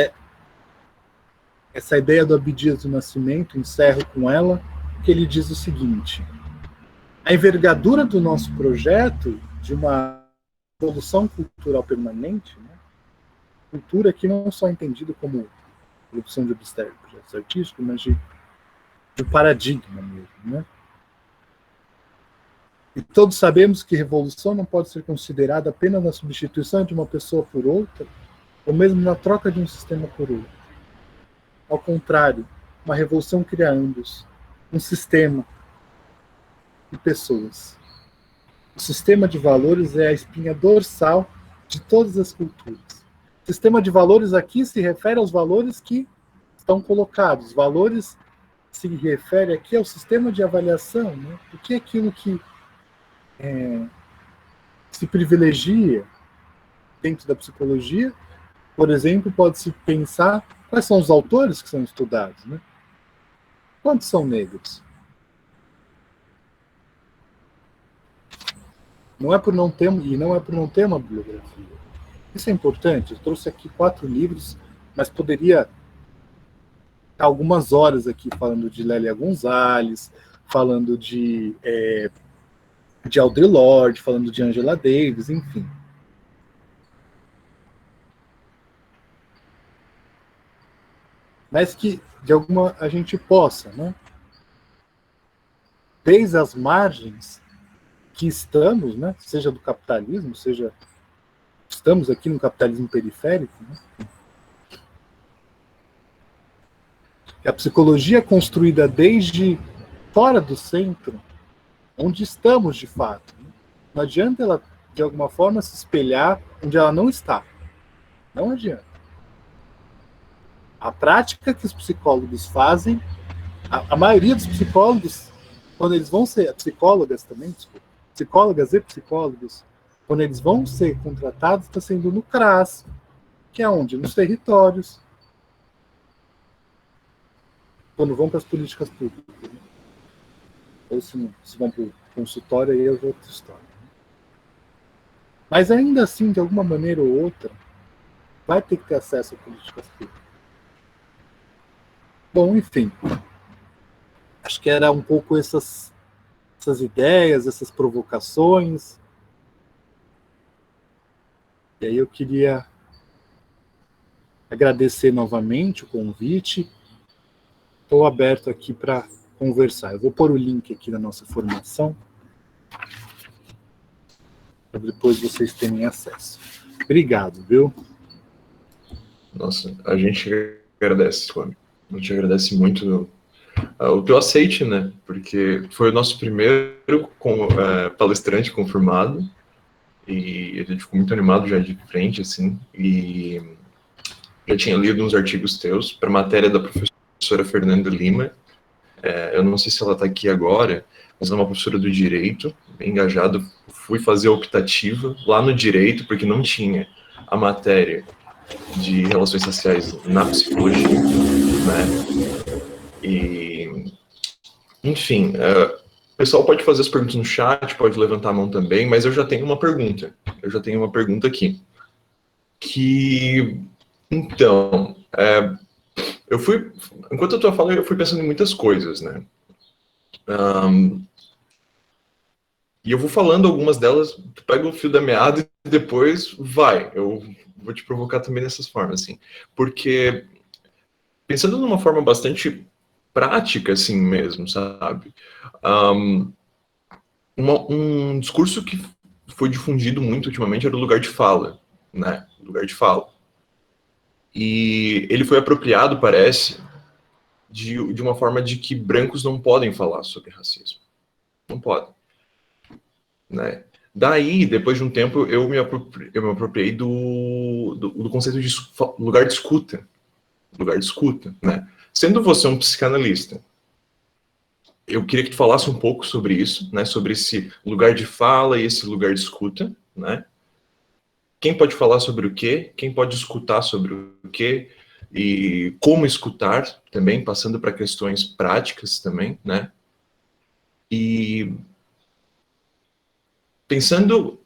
S2: essa ideia do Abdias do Nascimento, encerro com ela, que ele diz o seguinte: a envergadura do nosso projeto de uma evolução cultural permanente, né? Cultura que não só é entendida como produção de objetos artísticos, mas de paradigma mesmo, né? E todos sabemos que revolução não pode ser considerada apenas na substituição de uma pessoa por outra, ou mesmo na troca de um sistema por outro. Ao contrário, uma revolução cria ambos, um sistema e pessoas. O sistema de valores é a espinha dorsal de todas as culturas. O sistema de valores aqui se refere aos valores que estão colocados. Valores se refere aqui ao sistema de avaliação, né? O que é aquilo que se privilegia dentro da psicologia. Por exemplo, pode-se pensar quais são os autores que são estudados, né? Quantos são negros? Não é por não ter uma bibliografia. Isso é importante. Eu trouxe aqui 4 livros, mas poderia ficar algumas horas aqui falando de Lélia Gonzalez, falando de Audre Lorde, falando de Angela Davis, enfim. Mas que, de alguma, a gente possa, né? Desde as margens que estamos, né? Seja do capitalismo, seja estamos aqui no capitalismo periférico, né? A psicologia é construída desde fora do centro, onde estamos de fato. Não adianta ela, de alguma forma, se espelhar onde ela não está. Não adianta. A prática que os psicólogos fazem, a maioria dos psicólogos, quando eles vão ser, psicólogas também, desculpa, psicólogas e psicólogos, quando eles vão ser contratados, está sendo no CRAS, que é onde? Nos territórios, quando vão para as políticas públicas. Né? Ou se vão para o consultório, aí é outra história. Mas ainda assim, de alguma maneira ou outra, vai ter que ter acesso a políticas públicas. Bom, enfim, acho que era um pouco essas ideias, essas provocações. E aí eu queria agradecer novamente o convite. Estou aberto aqui para conversar. Eu vou pôr o link aqui da nossa formação, para depois vocês terem acesso. Obrigado, viu?
S1: Nossa, a gente agradece, Swami. A gente agradece muito o teu aceite, né? Porque foi o nosso primeiro palestrante confirmado e a gente ficou muito animado já de frente, assim, e já tinha lido uns artigos teus para matéria da professora Fernanda Lima. Eu não sei se ela está aqui agora, mas ela é uma professora do direito, bem engajada. Fui fazer a optativa lá no direito, porque não tinha a matéria de relações sociais na psicologia, né? E, enfim, o pessoal pode fazer as perguntas no chat, pode levantar a mão também, mas eu já tenho uma pergunta. Eu já tenho uma pergunta aqui. Então, enquanto eu estou falando, eu fui pensando em muitas coisas, né? E eu vou falando algumas delas, tu pega o fio da meada e depois vai. Eu vou te provocar também dessas formas, assim. Porque, pensando numa forma bastante prática, assim mesmo, sabe? Um discurso que foi difundido muito ultimamente era o lugar de fala, né? Lugar de fala. E ele foi apropriado, parece, de uma forma de que brancos não podem falar sobre racismo. Não podem. Né? Daí, depois de um tempo, eu me apropriei do conceito de lugar de escuta. Lugar de escuta, né? Sendo você um psicanalista, eu queria que tu falasse um pouco sobre isso, né? Sobre esse lugar de fala e esse lugar de escuta, né? Quem pode falar sobre o quê? Quem pode escutar sobre o quê? E como escutar também, passando para questões práticas também, né? E pensando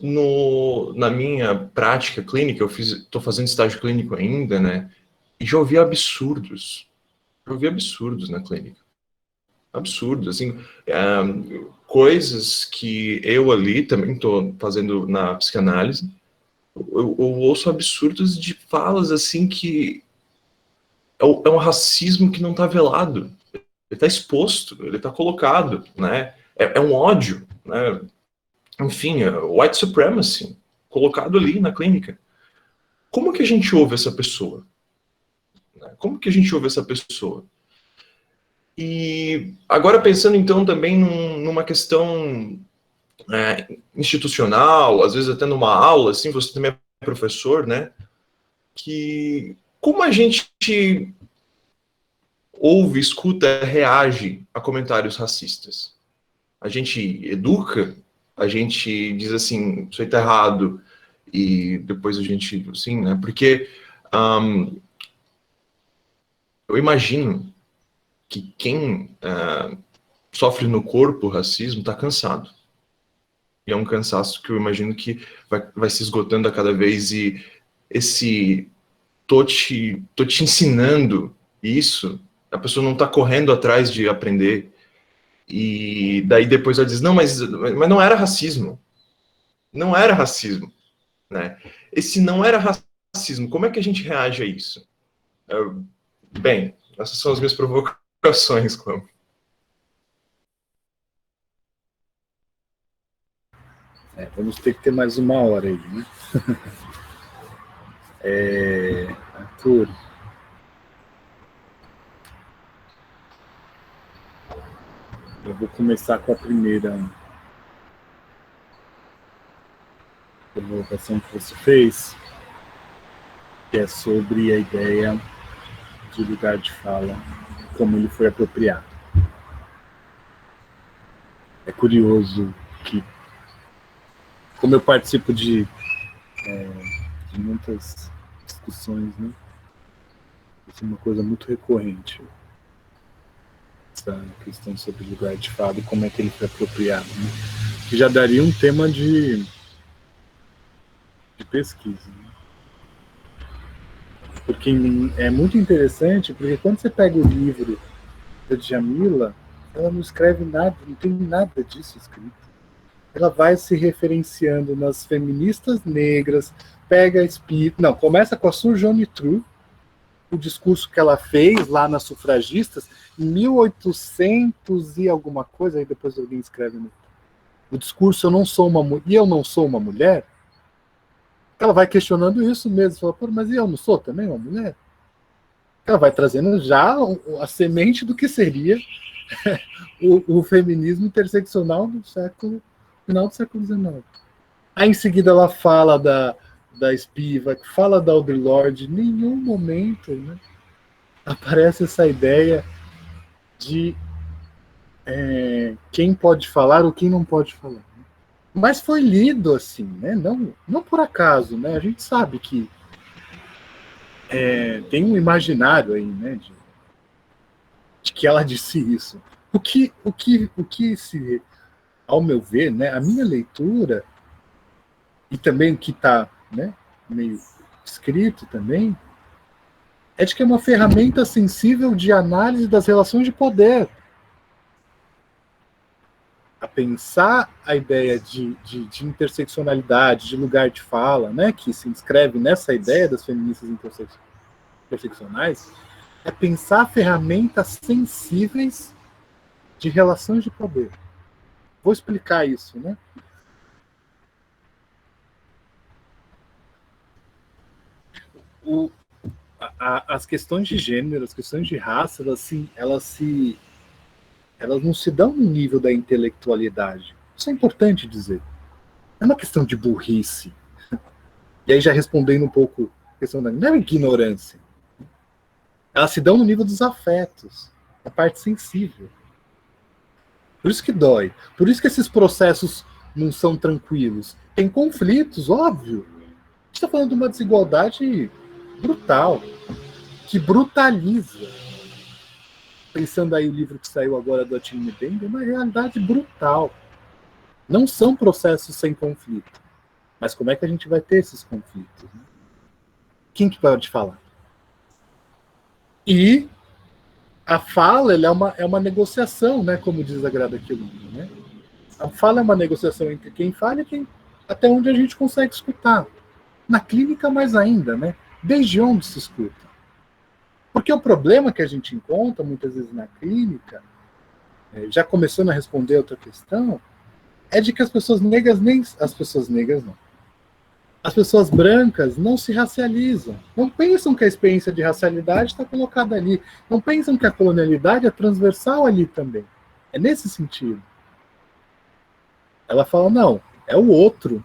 S1: na minha prática clínica, estou fazendo estágio clínico ainda, né? E já ouvi absurdos na clínica, absurdos, assim, coisas que eu ali também estou fazendo na psicanálise, eu ouço absurdos de falas assim que é um racismo que não está velado, ele está exposto, ele está colocado, né? É um ódio, né? Enfim, white supremacy colocado ali na clínica. Como que a gente ouve essa pessoa? Como que a gente ouve essa pessoa? E agora pensando então também numa questão institucional, às vezes até numa aula, assim, você também é professor, né? Que como a gente ouve, escuta, reage a comentários racistas? A gente educa, a gente diz assim, isso aí tá errado, e depois a gente, assim, né? Porque eu imagino que quem sofre no corpo racismo está cansado. E é um cansaço que eu imagino que vai se esgotando a cada vez, e esse tô te ensinando isso, a pessoa não está correndo atrás de aprender, e daí depois ela diz, não, mas não era racismo. Não era racismo, né? Esse não era racismo, como é que a gente reage a isso? Bem, essas são as minhas provocações, Cláudio.
S2: Vamos ter que ter mais uma hora aí, né? Arthur, eu vou começar com a primeira provocação que você fez, que é sobre a ideia de lugar de fala, como ele foi apropriado. É curioso que, como eu participo de muitas discussões, né? Isso é uma coisa muito recorrente, essa questão sobre lugar de fala e como é que ele foi apropriado, né? Que já daria um tema de pesquisa, né? Porque é muito interessante, porque quando você pega o livro da Djamila, ela não escreve nada, não tem nada disso escrito. Ela vai se referenciando nas feministas negras, pega espírito. Não, começa com a Sojourner Truth, o discurso que ela fez lá nas sufragistas, em 1800 e alguma coisa, aí depois alguém escreve o discurso Eu não sou uma mulher, e eu não sou uma mulher. Ela vai questionando isso mesmo, fala, pô, mas e eu não sou também uma mulher? Ela vai trazendo já a semente do que seria o feminismo interseccional do final do século XIX. Aí em seguida ela fala da Spivak, fala da Audre Lorde, em nenhum momento, né, aparece essa ideia de quem pode falar ou quem não pode falar. Mas foi lido assim, né? Não por acaso, né? A gente sabe que tem um imaginário aí, né? De que ela disse isso. O que se, ao meu ver, né? A minha leitura e também o que está, né? Meio escrito também é de que é uma ferramenta sensível de análise das relações de poder. A pensar a ideia de interseccionalidade, de lugar de fala, né, que se inscreve nessa ideia das feministas interseccionais, é pensar ferramentas sensíveis de relações de poder. Vou explicar isso, né? As questões de gênero, as questões de raça, elas não se dão no nível da intelectualidade. Isso é importante dizer. é uma questão de burrice. E aí já respondendo um pouco a questão da não é ignorância. Elas se dão no nível dos afetos, a parte sensível. Por isso que dói. Por isso que esses processos não são tranquilos. Tem conflitos, óbvio. A gente está falando de uma desigualdade brutal, que brutaliza. Pensando aí o livro que saiu agora do Attila Mbembe, é uma realidade brutal. Não são processos sem conflito. Mas como é que a gente vai ter esses conflitos? Né? Quem que pode falar? E a fala é uma negociação, né, como diz a Grada Quilombo, né? A fala é uma negociação entre quem fala e quem, até onde a gente consegue escutar. Na clínica, mais ainda, né? Desde onde se escuta? Porque o problema que a gente encontra, muitas vezes na clínica, já começando a responder outra questão, é de que as pessoas negras nem... As pessoas negras não. As pessoas brancas não se racializam. Não pensam que a experiência de racialidade está colocada ali. Não pensam que a colonialidade é transversal ali também. É nesse sentido. Ela fala, não, é o outro.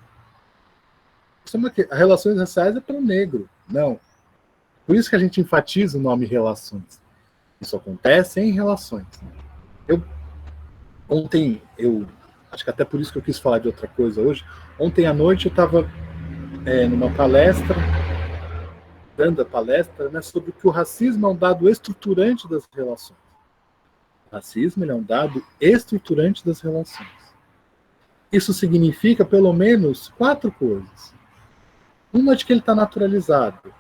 S2: As relações raciais é para o negro. Não. Por isso que a gente enfatiza o nome relações. Isso acontece em relações. Ontem, acho que até por isso que eu quis falar de outra coisa hoje. Ontem à noite eu estava numa palestra, dando a palestra, né, sobre que o racismo é um dado estruturante das relações. O racismo é um dado estruturante das relações. Isso significa, pelo menos, 4 coisas. Uma de que ele está naturalizado.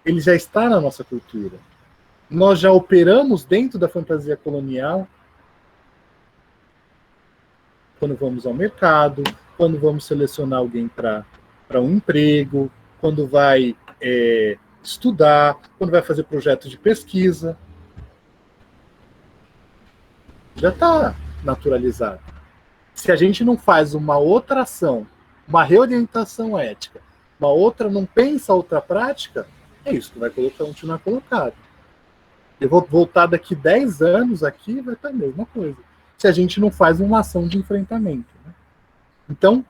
S2: Ele já está na nossa cultura. Nós já operamos dentro da fantasia colonial quando vamos ao mercado, quando vamos selecionar alguém para um emprego, quando vai estudar, quando vai fazer projeto de pesquisa. Já está naturalizado. Se a gente não faz uma outra ação, uma reorientação ética, uma outra, não pensa outra prática, é isso que vai continuar colocado. Eu vou voltar daqui 10 anos aqui, vai estar a mesma coisa. Se a gente não faz uma ação de enfrentamento. Né? Então,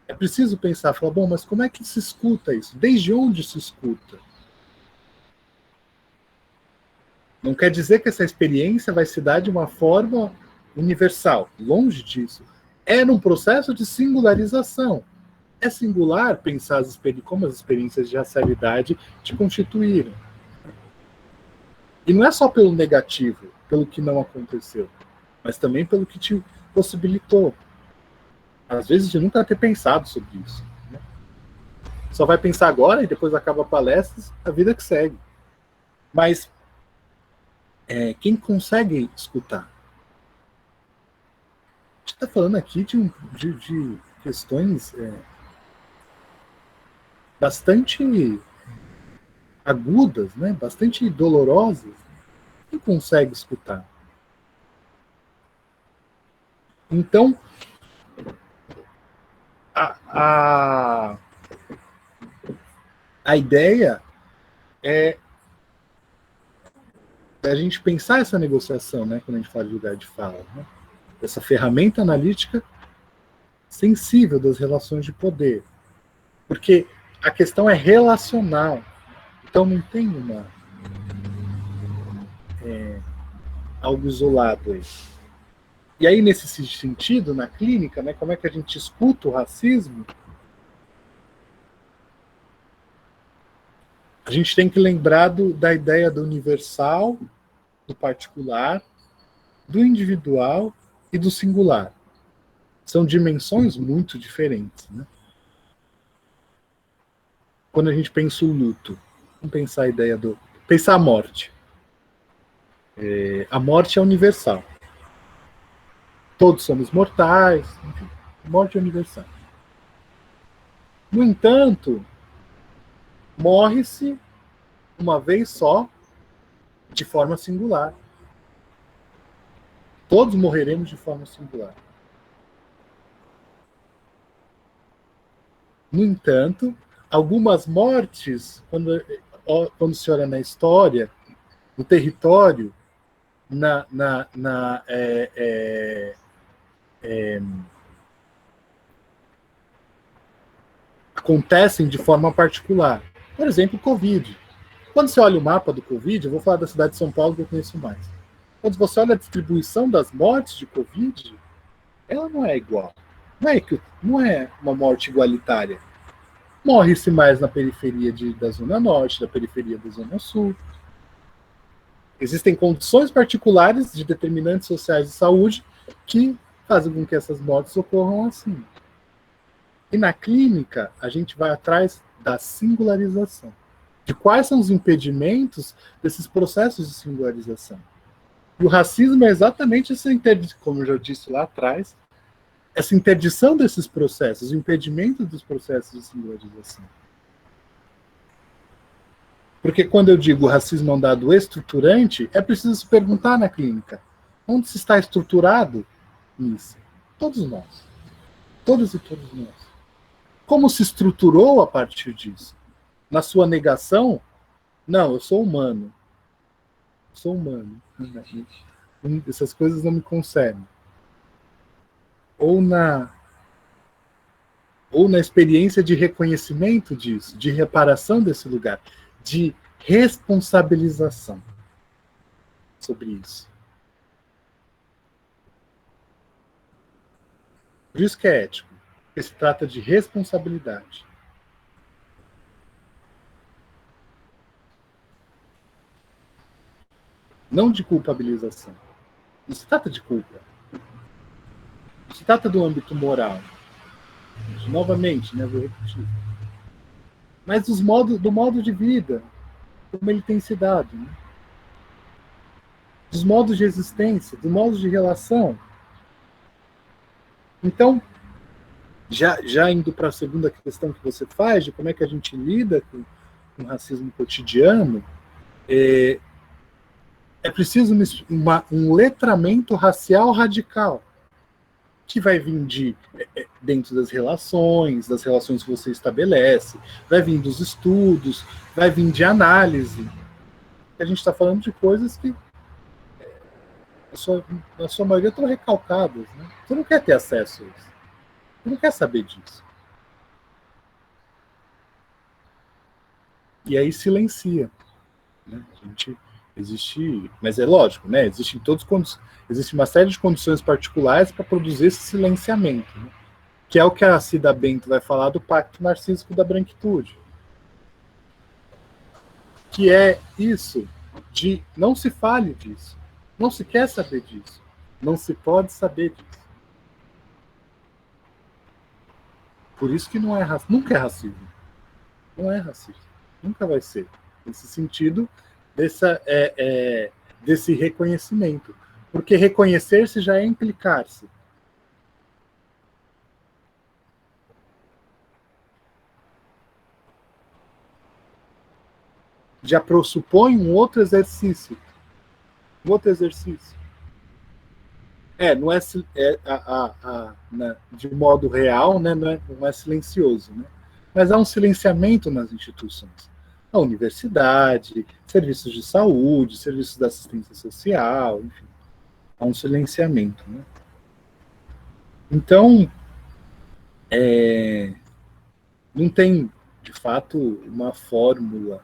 S2: é preciso pensar, falar, bom, mas como é que se escuta isso? Desde onde se escuta? Não quer dizer que essa experiência vai se dar de uma forma universal. Longe disso. É num processo de singularização. É singular pensar como as experiências de racialidade te constituíram. E não é só pelo negativo, pelo que não aconteceu, mas também pelo que te possibilitou. Às vezes de nunca ter pensado sobre isso. Né? Só vai pensar agora e depois acaba a palestra, a vida que segue. Mas quem consegue escutar? A gente está falando aqui de questões bastante agudas, né? Bastante dolorosas. Quem consegue escutar? Então, a ideia é a gente pensar essa negociação, né, quando a gente fala de lugar de fala, né? Essa ferramenta analítica sensível das relações de poder. Porque a questão é relacional. Então não tem algo isolado aí. E aí, nesse sentido, na clínica, né, como é que a gente escuta o racismo? A gente tem que lembrar da ideia do universal, do particular, do individual e do singular. São dimensões muito diferentes. Né? Quando a gente pensa o luto, vamos pensar a ideia pensar a morte. A morte é universal. Todos somos mortais, enfim, morte é universal. No entanto, morre-se uma vez só, de forma singular. Todos morreremos de forma singular. No entanto, algumas mortes, quando se olha na história, no território, acontecem de forma particular. Por exemplo, o Covid. Quando você olha o mapa do Covid, eu vou falar da cidade de São Paulo que eu conheço mais. Quando você olha a distribuição das mortes de Covid, ela não é igual. Não é uma morte igualitária. Morre-se mais na periferia da Zona Norte, da periferia da Zona Sul. Existem condições particulares de determinantes sociais de saúde que fazem com que essas mortes ocorram assim. E na clínica, a gente vai atrás da singularização. De quais são os impedimentos desses processos de singularização. E o racismo é exatamente essa interdição, como eu já disse lá atrás, essa interdição desses processos, o impedimento dos processos de singularização. Porque quando eu digo racismo é um dado estruturante, é preciso se perguntar na clínica, onde se está estruturado nisso? Todos nós. Todos e todos nós. Como se estruturou a partir disso? Na sua negação, não, eu sou humano. Eu sou humano. Essas coisas não me concernem. Ou na experiência de reconhecimento disso, de reparação desse lugar, de responsabilização sobre isso. Por isso que é ético, porque se trata de responsabilidade. Não de culpabilização. Não se trata de culpa. Não se trata do âmbito moral. Novamente, né, vou repetir. Mas do modo de vida, como ele tem se dado. Né? Dos modos de existência, dos modos de relação. Então, já indo para a segunda questão que você faz, de como é que a gente lida com o racismo cotidiano, é preciso um letramento racial radical, que vai vir dentro das relações que você estabelece, vai vir dos estudos, vai vir de análise. A gente está falando de coisas que, na sua maioria, estão recalcadas. Né? Você não quer ter acesso a isso. Você não quer saber disso. E aí silencia. Né? A gente existe, mas é lógico, né? Existe uma série de condições particulares para produzir esse silenciamento, né? Que é o que a Cida Bento vai falar do pacto narcísico da branquitude, que é isso de não se fale disso, não se quer saber disso, não se pode saber disso. Por isso que nunca é racismo, não é racismo, nunca vai ser. Nesse sentido desse reconhecimento, porque reconhecer-se já é implicar-se. Já pressupõe um outro exercício. Um outro exercício. Não é, de modo real, né, não é silencioso, né? Mas há um silenciamento nas instituições. A universidade, serviços de saúde, serviços da assistência social, enfim. Há um silenciamento. Né? Então, não tem, de fato, uma fórmula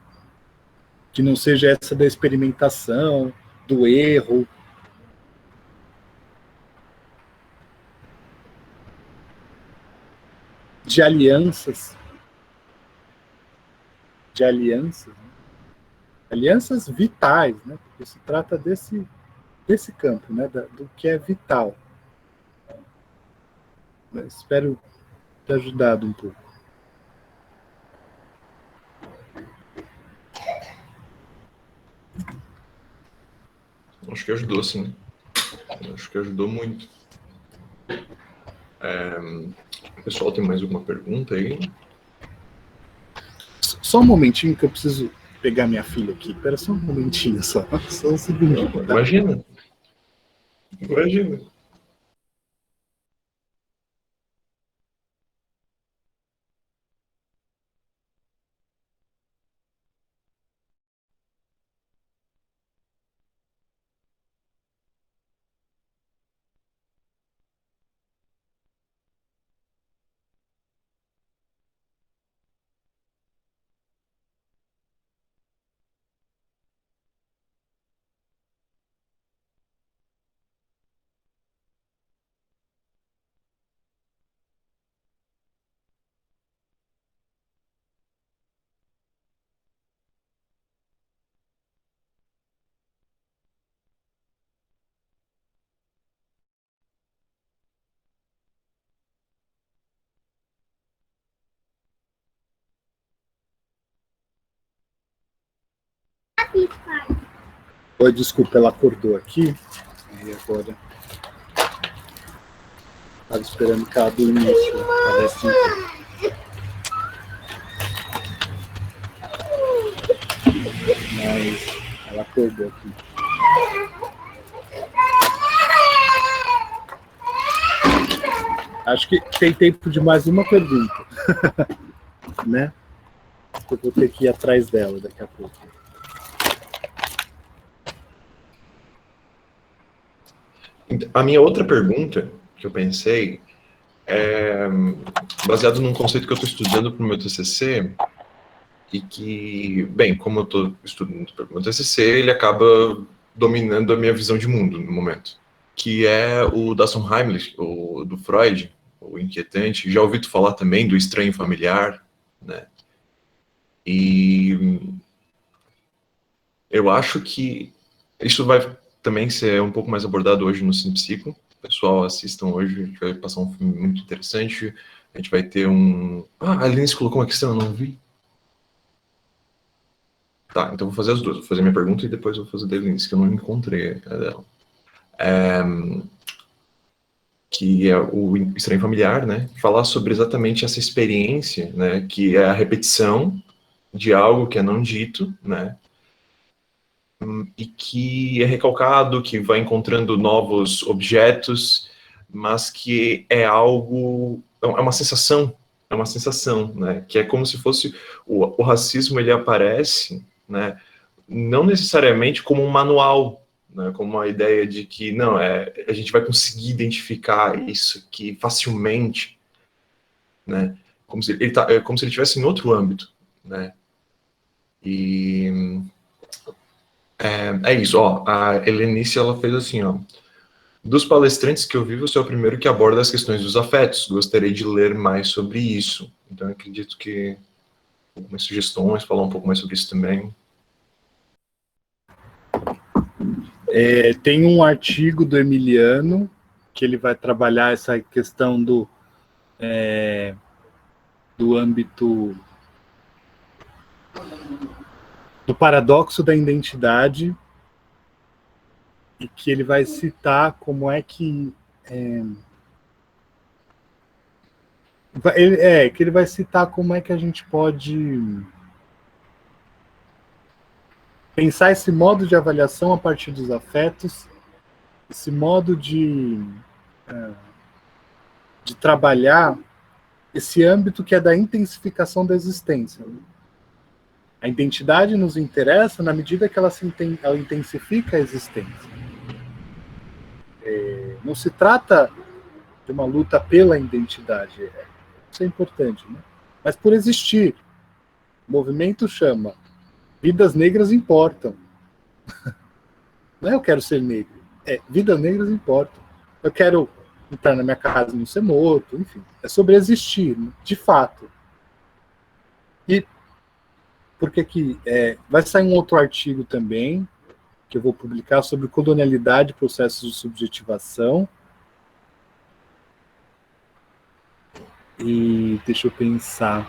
S2: que não seja essa da experimentação, do erro. De alianças. Né? Alianças vitais, né? Porque se trata desse campo, né? Do que é vital. Eu espero ter ajudado um pouco.
S1: Acho que ajudou, sim. Acho que ajudou muito. O pessoal tem mais alguma pergunta aí?
S2: Só um momentinho que eu preciso pegar minha filha aqui. Espera só um momentinho, só um segundinho. Tá?
S1: Imagina. Imagina.
S2: Oi, desculpa, ela acordou aqui. E agora... Estava esperando que ela dormisse. Parece mas ela acordou aqui. Acho que tem tempo de mais uma pergunta. Né? Eu vou ter que ir atrás dela daqui a pouco.
S1: A minha outra pergunta que eu pensei é baseado num conceito que eu estou estudando para o meu TCC e que, bem, como eu estou estudando para o meu TCC, ele acaba dominando a minha visão de mundo no momento, que é o da Heimlich, o do Freud, o inquietante. Já ouvi tu falar também do estranho familiar, né? E eu acho que isso vai também ser um pouco mais abordado hoje no Cinepsico. Pessoal, assistam hoje, a gente vai passar um filme muito interessante. A gente vai ter um... Ah, a Alice colocou uma questão, eu não vi. Tá, então vou fazer as duas. Vou fazer minha pergunta e depois vou fazer a da Alice, que eu não encontrei a dela. Que é o estranho familiar, né? Falar sobre exatamente essa experiência, né? Que é a repetição de algo que é não dito, né? E que é recalcado, que vai encontrando novos objetos, mas que é algo, é uma sensação, né? Que é como se fosse o racismo, ele aparece, né? Não necessariamente como um manual, né? Como uma ideia de que não a gente vai conseguir identificar isso aqui facilmente, né? Como se é como se ele estivesse em outro âmbito, né? E é isso, ó. A Helenice, ela fez assim, ó. Dos palestrantes que eu vi, você é o primeiro que aborda as questões dos afetos. Gostaria de ler mais sobre isso. Então, eu acredito que algumas sugestões, falar um pouco mais sobre isso também.
S2: Tem um artigo do Emiliano que ele vai trabalhar essa questão do âmbito do paradoxo da identidade, e que ele vai citar como é que que ele vai citar como é que a gente pode pensar esse modo de avaliação a partir dos afetos, esse modo de trabalhar esse âmbito que é da intensificação da existência. A identidade nos interessa na medida que ela intensifica a existência. Não se trata de uma luta pela identidade, isso é importante, né? Mas por existir. O movimento chama vidas negras importam. Não é eu quero ser negro, vidas negras importam. Eu quero entrar na minha casa e não ser morto, enfim. É sobre existir, de fato. E porque vai sair um outro artigo também, que eu vou publicar, sobre colonialidade e processos de subjetivação. E deixa eu pensar.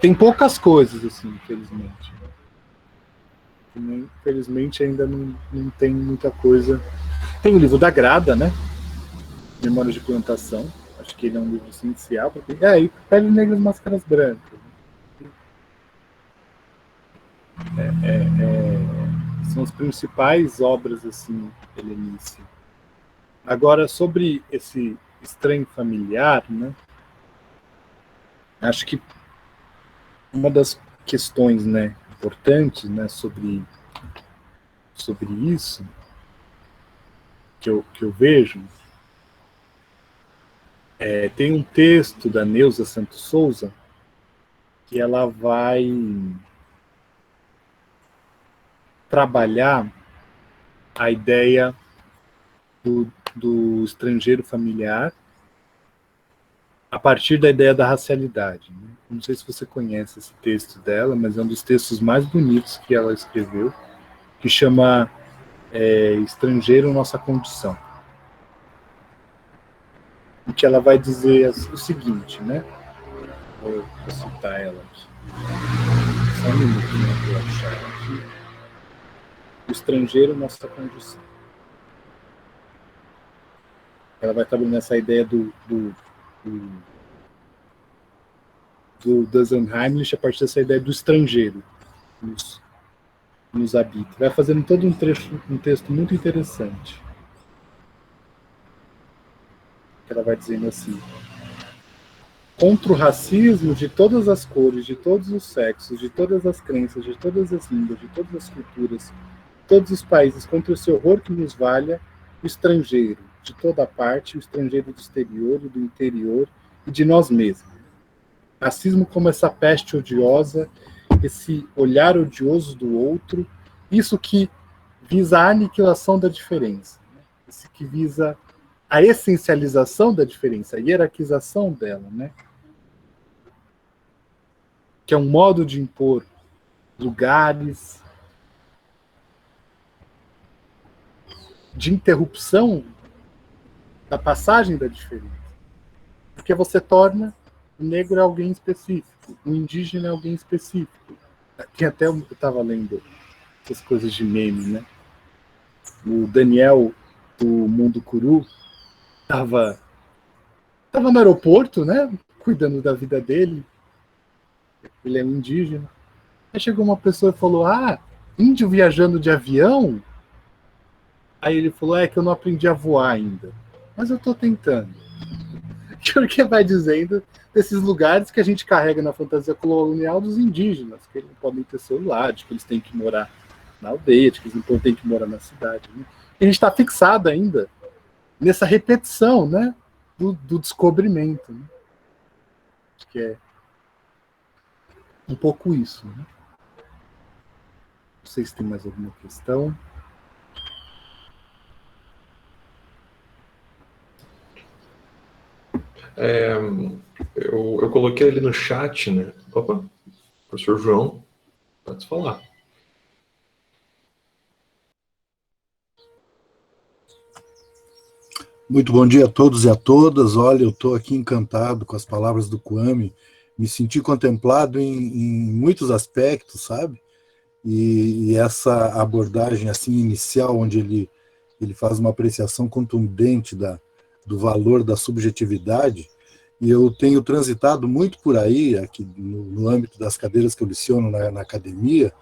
S2: Tem poucas coisas, assim, infelizmente. Infelizmente ainda não tem muita coisa. Tem o livro da Grada, né? Memórias de Plantação. Acho que ele é um livro essencial. E Pele Negra e Máscaras Brancas. São as principais obras, assim, helenice. Agora, sobre esse estranho familiar, né? Acho que uma das questões, né, importantes, né, sobre isso que eu vejo tem um texto da Neuza Santos Souza que ela vai trabalhar a ideia do estrangeiro familiar a partir da ideia da racialidade, né? Não sei se você conhece esse texto dela, mas é um dos textos mais bonitos que ela escreveu, que chama Estrangeiro Nossa Condição. Em que ela vai dizer o seguinte, né? Vou citar ela aqui. Só um minutinho para eu achar aqui. o estrangeiro, nossa condição. Ela vai trabalhando nessa ideia do Dusan Heimlich, a partir dessa ideia do estrangeiro nos habita. Vai fazendo todo um texto muito interessante. Ela vai dizendo assim: contra o racismo de todas as cores, de todos os sexos, de todas as crenças, de todas as línguas, de todas as culturas, todos os países, contra esse horror que nos valha, o estrangeiro de toda parte, o estrangeiro do exterior e do interior e de nós mesmos. Racismo como essa peste odiosa, esse olhar odioso do outro, isso que visa a aniquilação da diferença, né? Esse que visa a essencialização da diferença, a hierarquização dela, né? Que é um modo de impor lugares, de interrupção da passagem da diferença. Porque você torna o negro é alguém específico, o indígena é alguém específico. Tem até, eu estava lendo essas coisas de meme, né? O Daniel, do Mundo Curu, estava no aeroporto, né? Cuidando da vida dele. Ele é um indígena. Aí chegou uma pessoa e falou: ah, índio viajando de avião? Aí ele falou: é que eu não aprendi a voar ainda. Mas eu estou tentando. Porque vai dizendo desses lugares que a gente carrega na fantasia colonial dos indígenas, que eles não podem ter celular, de que eles têm que morar na aldeia, de que eles não têm que morar na cidade. Né? E a gente está fixado ainda nessa repetição, né, do descobrimento. Né? Acho que é um pouco isso. Né? Não sei se tem mais alguma questão.
S1: Eu coloquei ali no chat, né? Opa, professor João, pode falar.
S3: Muito bom dia a todos e a todas. Olha, eu estou aqui encantado com as palavras do Kwame. Me senti contemplado em muitos aspectos, sabe? E essa abordagem assim inicial, onde ele faz uma apreciação contundente do valor da subjetividade. E eu tenho transitado muito por aí, aqui no âmbito das cadeiras que eu leciono na academia,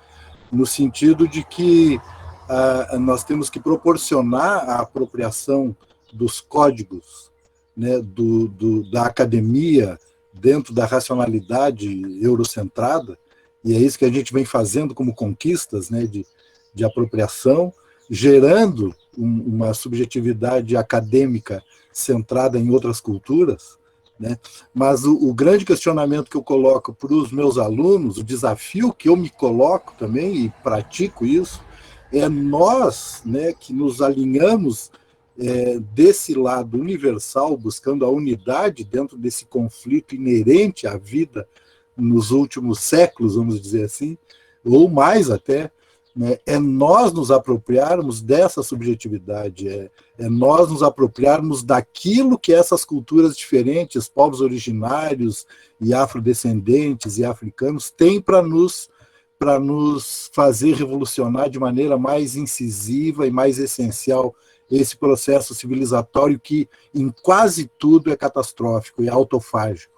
S3: no sentido de que nós temos que proporcionar a apropriação dos códigos, né, da academia dentro da racionalidade eurocentrada, e é isso que a gente vem fazendo como conquistas, né, de apropriação, gerando uma subjetividade acadêmica centrada em outras culturas, né? Mas o grande questionamento que eu coloco para os meus alunos, o desafio que eu me coloco também, e pratico isso, é nós, né, que nos alinhamos desse lado universal, buscando a unidade dentro desse conflito inerente à vida nos últimos séculos, vamos dizer assim, ou mais até, né, é nós nos apropriarmos dessa subjetividade, é nós nos apropriarmos daquilo que essas culturas diferentes, povos originários e afrodescendentes e africanos têm para nos fazer revolucionar de maneira mais incisiva e mais essencial esse processo civilizatório que em quase tudo é catastrófico e autofágico.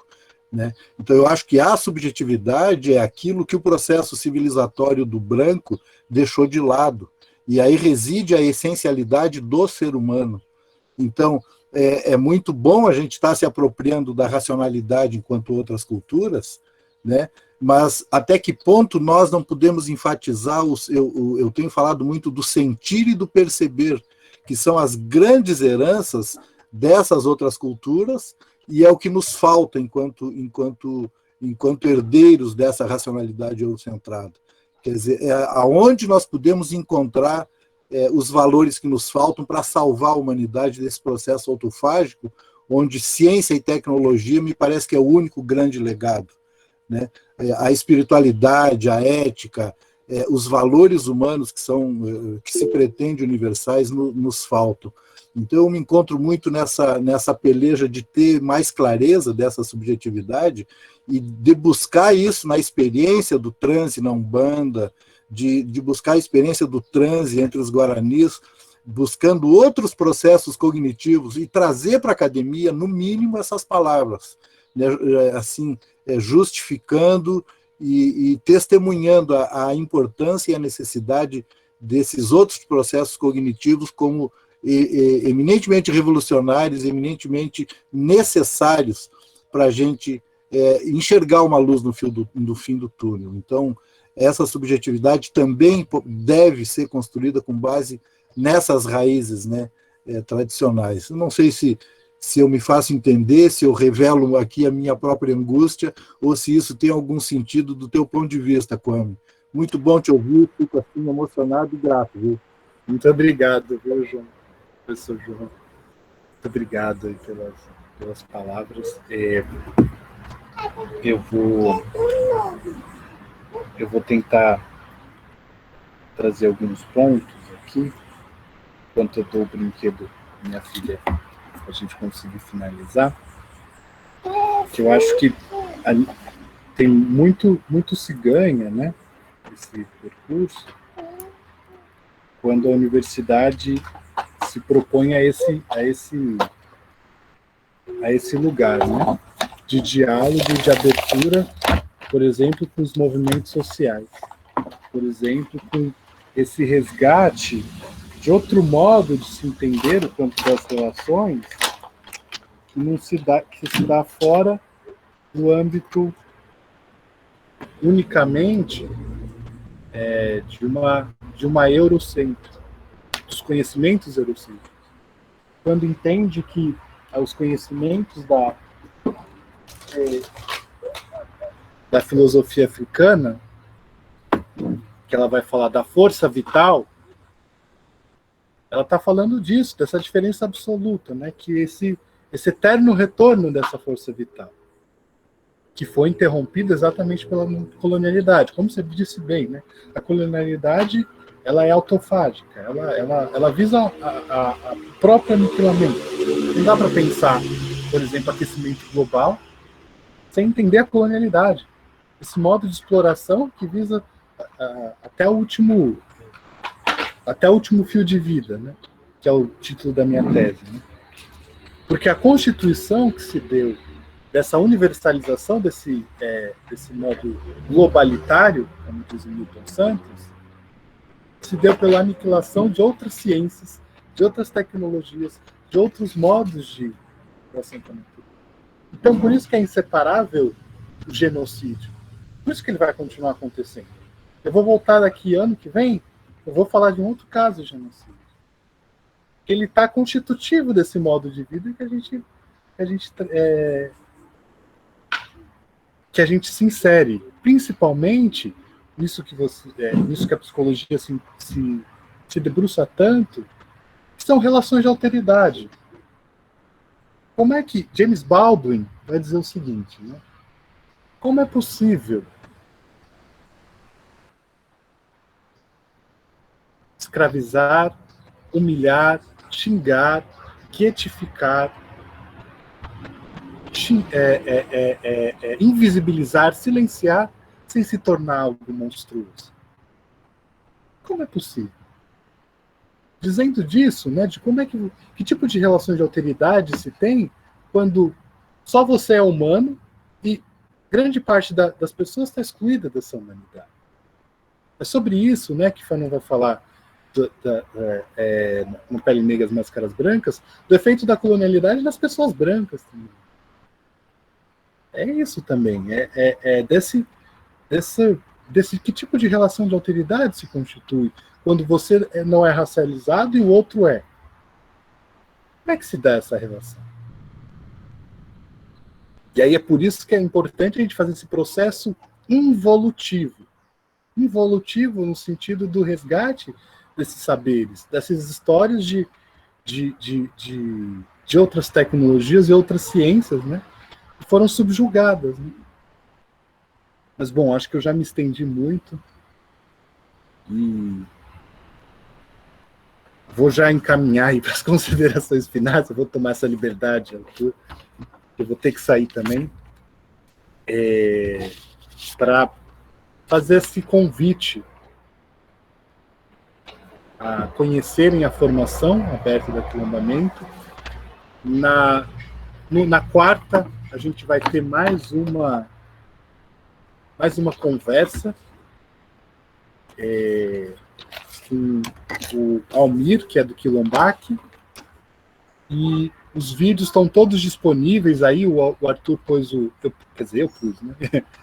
S3: Né? Então eu acho que a subjetividade é aquilo que o processo civilizatório do branco deixou de lado, e aí reside a essencialidade do ser humano. Então é muito bom a gente estar se apropriando da racionalidade enquanto outras culturas, né? Mas até que ponto nós não podemos enfatizar, eu tenho falado muito do sentir e do perceber, que são as grandes heranças dessas outras culturas, e é o que nos falta enquanto herdeiros dessa racionalidade eurocentrada. Quer dizer, aonde nós podemos encontrar os valores que nos faltam para salvar a humanidade desse processo autofágico, onde ciência e tecnologia me parece que é o único grande legado. Né? A espiritualidade, a ética, os valores humanos que se pretende universais nos faltam. Então eu me encontro muito nessa peleja de ter mais clareza dessa subjetividade e de buscar isso na experiência do transe na Umbanda, de buscar a experiência do transe entre os guaranis, buscando outros processos cognitivos e trazer para a academia, no mínimo, essas palavras, né? Assim, justificando e testemunhando a importância e a necessidade desses outros processos cognitivos como eminentemente revolucionários, eminentemente necessários para a gente enxergar uma luz no fim do túnel. Então, essa subjetividade também deve ser construída com base nessas raízes, né, tradicionais. Eu não sei se eu me faço entender, se eu revelo aqui a minha própria angústia, ou se isso tem algum sentido do teu ponto de vista, Kwame. Muito bom te ouvir, fico assim emocionado e grato, viu?
S2: Muito obrigado, viu, João? Professor João. Muito obrigado aí pelas palavras. Eu vou tentar trazer alguns pontos aqui, enquanto eu dou o brinquedo à minha filha, para a gente conseguir finalizar. Que eu acho que tem muito se ganha, né, esse percurso, quando a universidade se propõe a esse lugar, né, de diálogo, de abertura, por exemplo, com os movimentos sociais, por exemplo, com esse resgate de outro modo de se entender o campo das relações que se dá fora do âmbito unicamente de uma eurocêntrica, dos conhecimentos eurocêntricos. Quando entende que os conhecimentos da filosofia africana, que ela vai falar da força vital, ela está falando disso, dessa diferença absoluta, né? Que esse eterno retorno dessa força vital, que foi interrompida exatamente pela colonialidade. Como você disse bem, né? A colonialidade, ela é autofágica, ela visa a próprio aniquilamento. Não dá para pensar, por exemplo, aquecimento global sem entender a colonialidade. Esse modo de exploração que visa até o último fio de vida, né? Que é o título da minha tese. Né? Porque a constituição que se deu dessa universalização desse modo globalitário, como diz o Milton Santos, se deu pela aniquilação de outras ciências, de outras tecnologias, de outros modos de assentamento. Então, por isso que é inseparável o genocídio. Por isso que ele vai continuar acontecendo. Eu vou voltar daqui ano que vem, eu vou falar de um outro caso de genocídio. Ele está constitutivo desse modo de vida que a gente se insere, principalmente nisso que a psicologia se debruça tanto, que são relações de alteridade. Como é que James Baldwin vai dizer o seguinte, né? Como é possível escravizar, humilhar, xingar, quietificar, invisibilizar, silenciar, sem se tornar algo monstruoso? Como é possível? Dizendo disso, né, de como é que tipo de relação de alteridade se tem quando só você é humano e grande parte das pessoas está excluída dessa humanidade. É sobre isso, né, que Fanon vai falar no Pele Negra, Máscaras Brancas, do efeito da colonialidade nas pessoas brancas também. É isso também, desse que tipo de relação de alteridade se constitui quando você não é racializado e o outro é. Como é que se dá essa relação? E aí é por isso que é importante a gente fazer esse processo involutivo. Involutivo no sentido do resgate desses saberes, dessas histórias de outras tecnologias e outras ciências, né, que foram subjugadas. Né? Mas, bom, acho que eu já me estendi muito e vou já encaminhar aí para as considerações finais. Eu vou tomar essa liberdade, eu vou ter que sair também, para fazer esse convite a conhecerem a formação aberta do aquilombamento. Na quarta, a gente vai ter mais uma conversa com o Almir, que é do Quilombac, e os vídeos estão todos disponíveis aí. O Arthur pôs eu pus, né?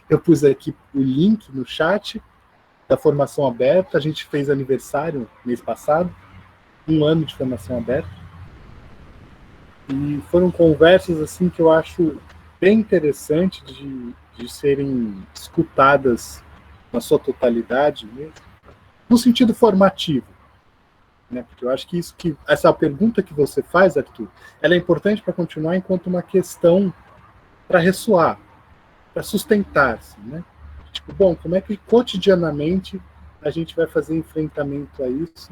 S2: Eu pus aqui o link no chat da formação aberta. A gente fez aniversário mês passado, 1 ano de formação aberta, e foram conversas assim que eu acho bem interessante de serem escutadas na sua totalidade mesmo, no sentido formativo, né? Porque eu acho que essa pergunta que você faz, Arthur, ela é importante para continuar enquanto uma questão para ressoar, para sustentar-se, né? Tipo, bom, como é que cotidianamente a gente vai fazer enfrentamento a isso?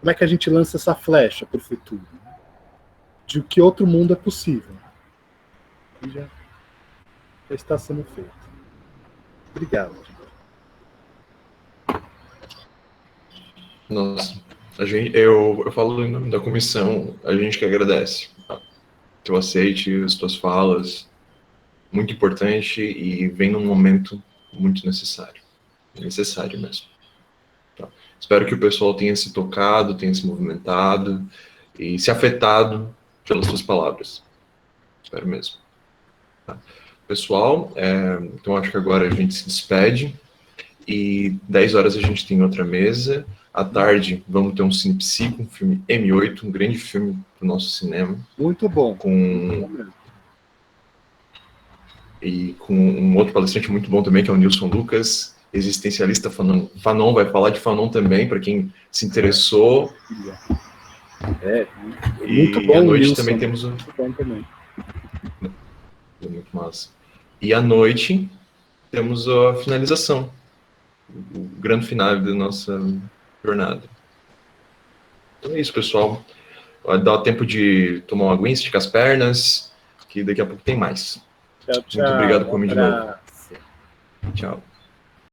S2: Como é que a gente lança essa flecha para o futuro? Né? De que outro mundo é possível? E já está sendo feito. Obrigado.
S1: Nossa, eu falo em nome da comissão, a gente que agradece, tá? Que eu aceite as tuas falas, muito importante, e vem num momento muito necessário mesmo. Tá? Espero que o pessoal tenha se tocado, tenha se movimentado e se afetado pelas tuas palavras. Espero mesmo. Tá? Pessoal, então acho que agora a gente se despede, e 10 horas a gente tem outra mesa. À tarde vamos ter um Cinepsi com o filme M8, um grande filme do nosso cinema.
S2: Muito bom.
S1: E com um outro palestrante muito bom também, que é o Nilson Lucas, existencialista Fanon, vai falar de Fanon também, para quem se interessou.
S2: Muito bom.
S1: À noite
S2: Nilson,
S1: também temos
S2: muito bom também.
S1: Muito massa. E à noite temos a finalização, o grande final da nossa jornada. Então é isso, pessoal. Dá tempo de tomar uma aguinha, esticar as pernas, que daqui a pouco tem mais.
S2: Tchau, tchau.
S1: Muito obrigado por mim de novo.
S2: Abraço.
S1: Tchau.